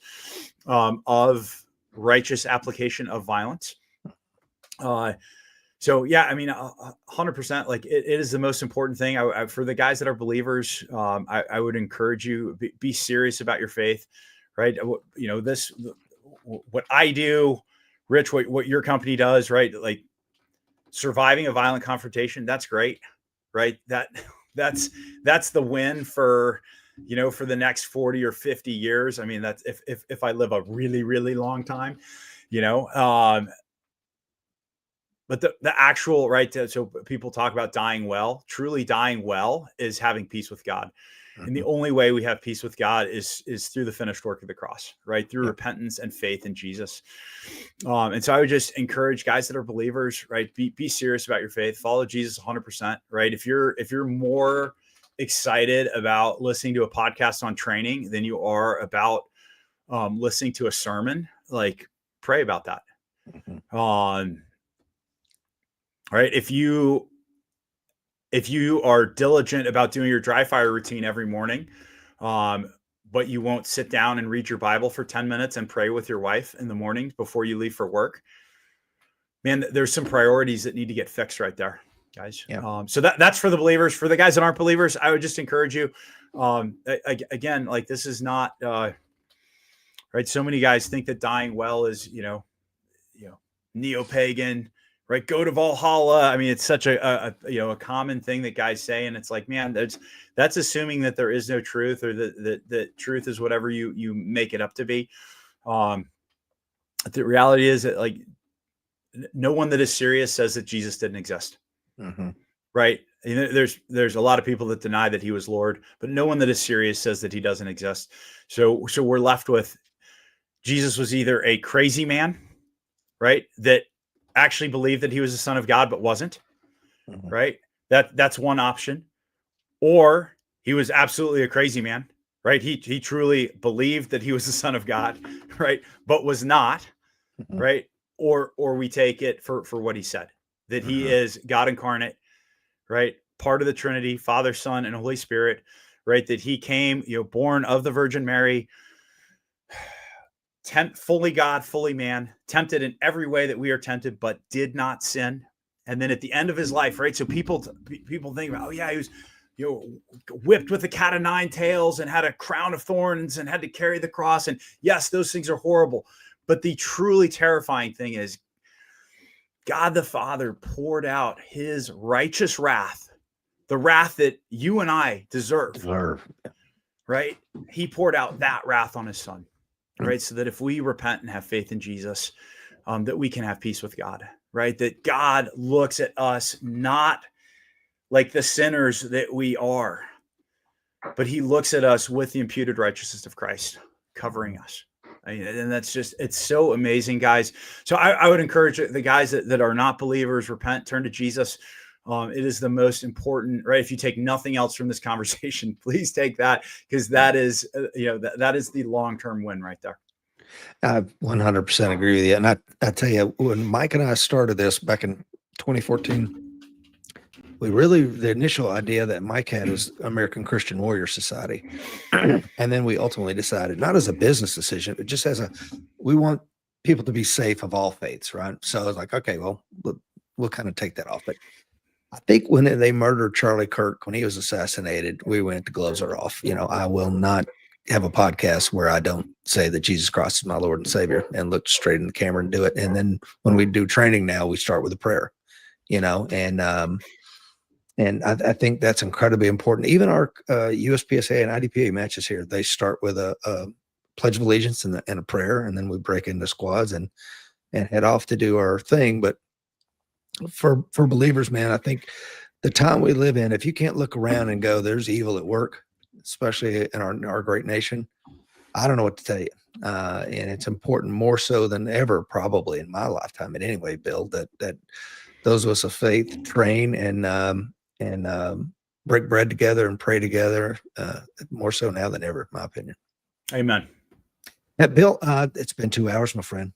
of righteous application of violence. So yeah, I mean, 100%, like it is the most important thing. For the guys that are believers, I would encourage you, be serious about your faith, right? What I do, Rich, what your company does, right? Like surviving a violent confrontation, that's great, right? That's the win for, for the next 40 or 50 years. I mean, that's if I live a really, really long time, but the actual, right. So people talk about dying well. Truly dying well is having peace with God. Mm-hmm. And the only way we have peace with God is through the finished work of the cross, right? Through repentance and faith in Jesus. And so I would just encourage guys that are believers, right? Be serious about your faith. Follow Jesus 100%, right? If you're more excited about listening to a podcast on training than you are about listening to a sermon, like pray about that. Mm-hmm. Right. If you are diligent about doing your dry fire routine every morning, but you won't sit down and read your Bible for 10 minutes and pray with your wife in the morning before you leave for work, man, there's some priorities that need to get fixed right there, guys. Yeah. So that's for the believers. For the guys that aren't believers, I would just encourage you, again, like this is not, right. So many guys think that dying well is, neo-pagan, right? Go to Valhalla. I mean, it's such a common thing that guys say. And it's like, man, that's assuming that there is no truth, or that truth is whatever you make it up to be. The reality is that like no one that is serious says that Jesus didn't exist. Mm-hmm. Right. There's a lot of people that deny that he was Lord, but no one that is serious says that he doesn't exist. So we're left with Jesus was either a crazy man, right, that actually believed that he was the Son of God, but wasn't. Mm-hmm. Right. That's one option. Or he was absolutely a crazy man, right? He truly believed that he was the Son of God, right, but was not. Mm-hmm. Right. Or we take it for what he said, that he is God incarnate, right? Part of the Trinity, Father, Son, and Holy Spirit, right? That he came, born of the Virgin Mary, fully God, fully man, tempted in every way that we are tempted, but did not sin. And then at the end of his life, right? So people think about, oh yeah, he was, whipped with a cat of nine tails and had a crown of thorns and had to carry the cross. And yes, those things are horrible. But the truly terrifying thing is God the Father poured out his righteous wrath, the wrath that you and I deserve. Right? He poured out that wrath on his son, right? So that if we repent and have faith in Jesus, that we can have peace with God, right? That God looks at us not like the sinners that we are, but he looks at us with the imputed righteousness of Christ covering us. And that's just, it's so amazing, guys. So I would encourage the guys that are not believers, repent, turn to Jesus. It is the most important, right? If you take nothing else from this conversation, please take that, because that is, that is the long-term win right there. I 100% agree with you. And I tell you, when Mike and I started this back in 2014, the initial idea that Mike had was American Christian Warrior Society. And then we ultimately decided, not as a business decision, but just we want people to be safe of all faiths, right? So I was like, okay, well, we'll kind of take that off. But I think when they murdered Charlie Kirk, when he was assassinated, we went, the gloves are off. I will not have a podcast where I don't say that Jesus Christ is my Lord and Savior and look straight in the camera and do it. And then when we do training now, we start with a prayer, and I think that's incredibly important. Even our USPSA and IDPA matches here, they start with a Pledge of Allegiance and a prayer, and then we break into squads and head off to do our thing. But for believers, man, I think the time we live in, if you can't look around and go, there's evil at work, especially in our great nation, I don't know what to tell you. And it's important more so than ever, probably in my lifetime. But anyway, Bill, that those of us of faith train and break bread together and pray together, more so now than ever, in my opinion. Amen. Bill, it's been 2 hours, my friend.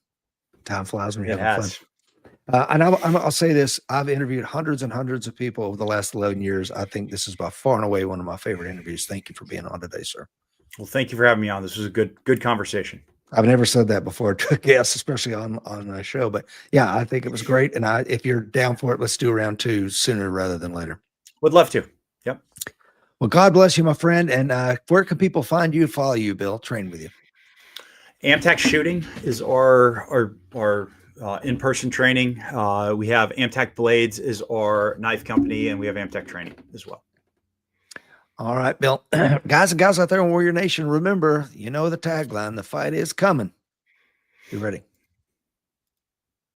Time flies when you're having fun. And I'll say this, I've interviewed hundreds and hundreds of people over the last 11 years. I think this is by far and away one of my favorite interviews. Thank you for being on today, sir. Well, thank you for having me on. This was a good conversation. I've never said that before to a guest, especially on a show, but yeah, I think it was great. And if you're down for it, let's do round 2 sooner rather than later. Would love to. Yep. Well, God bless you, my friend. And where can people find you, follow you, Bill, train with you? Amtac Shooting is our in-person training. We have Amtac Blades is our knife company, and we have Amtac Training as well. All right, Bill. Guys and gals out there in Warrior Nation, remember, the tagline, the fight is coming. Be ready.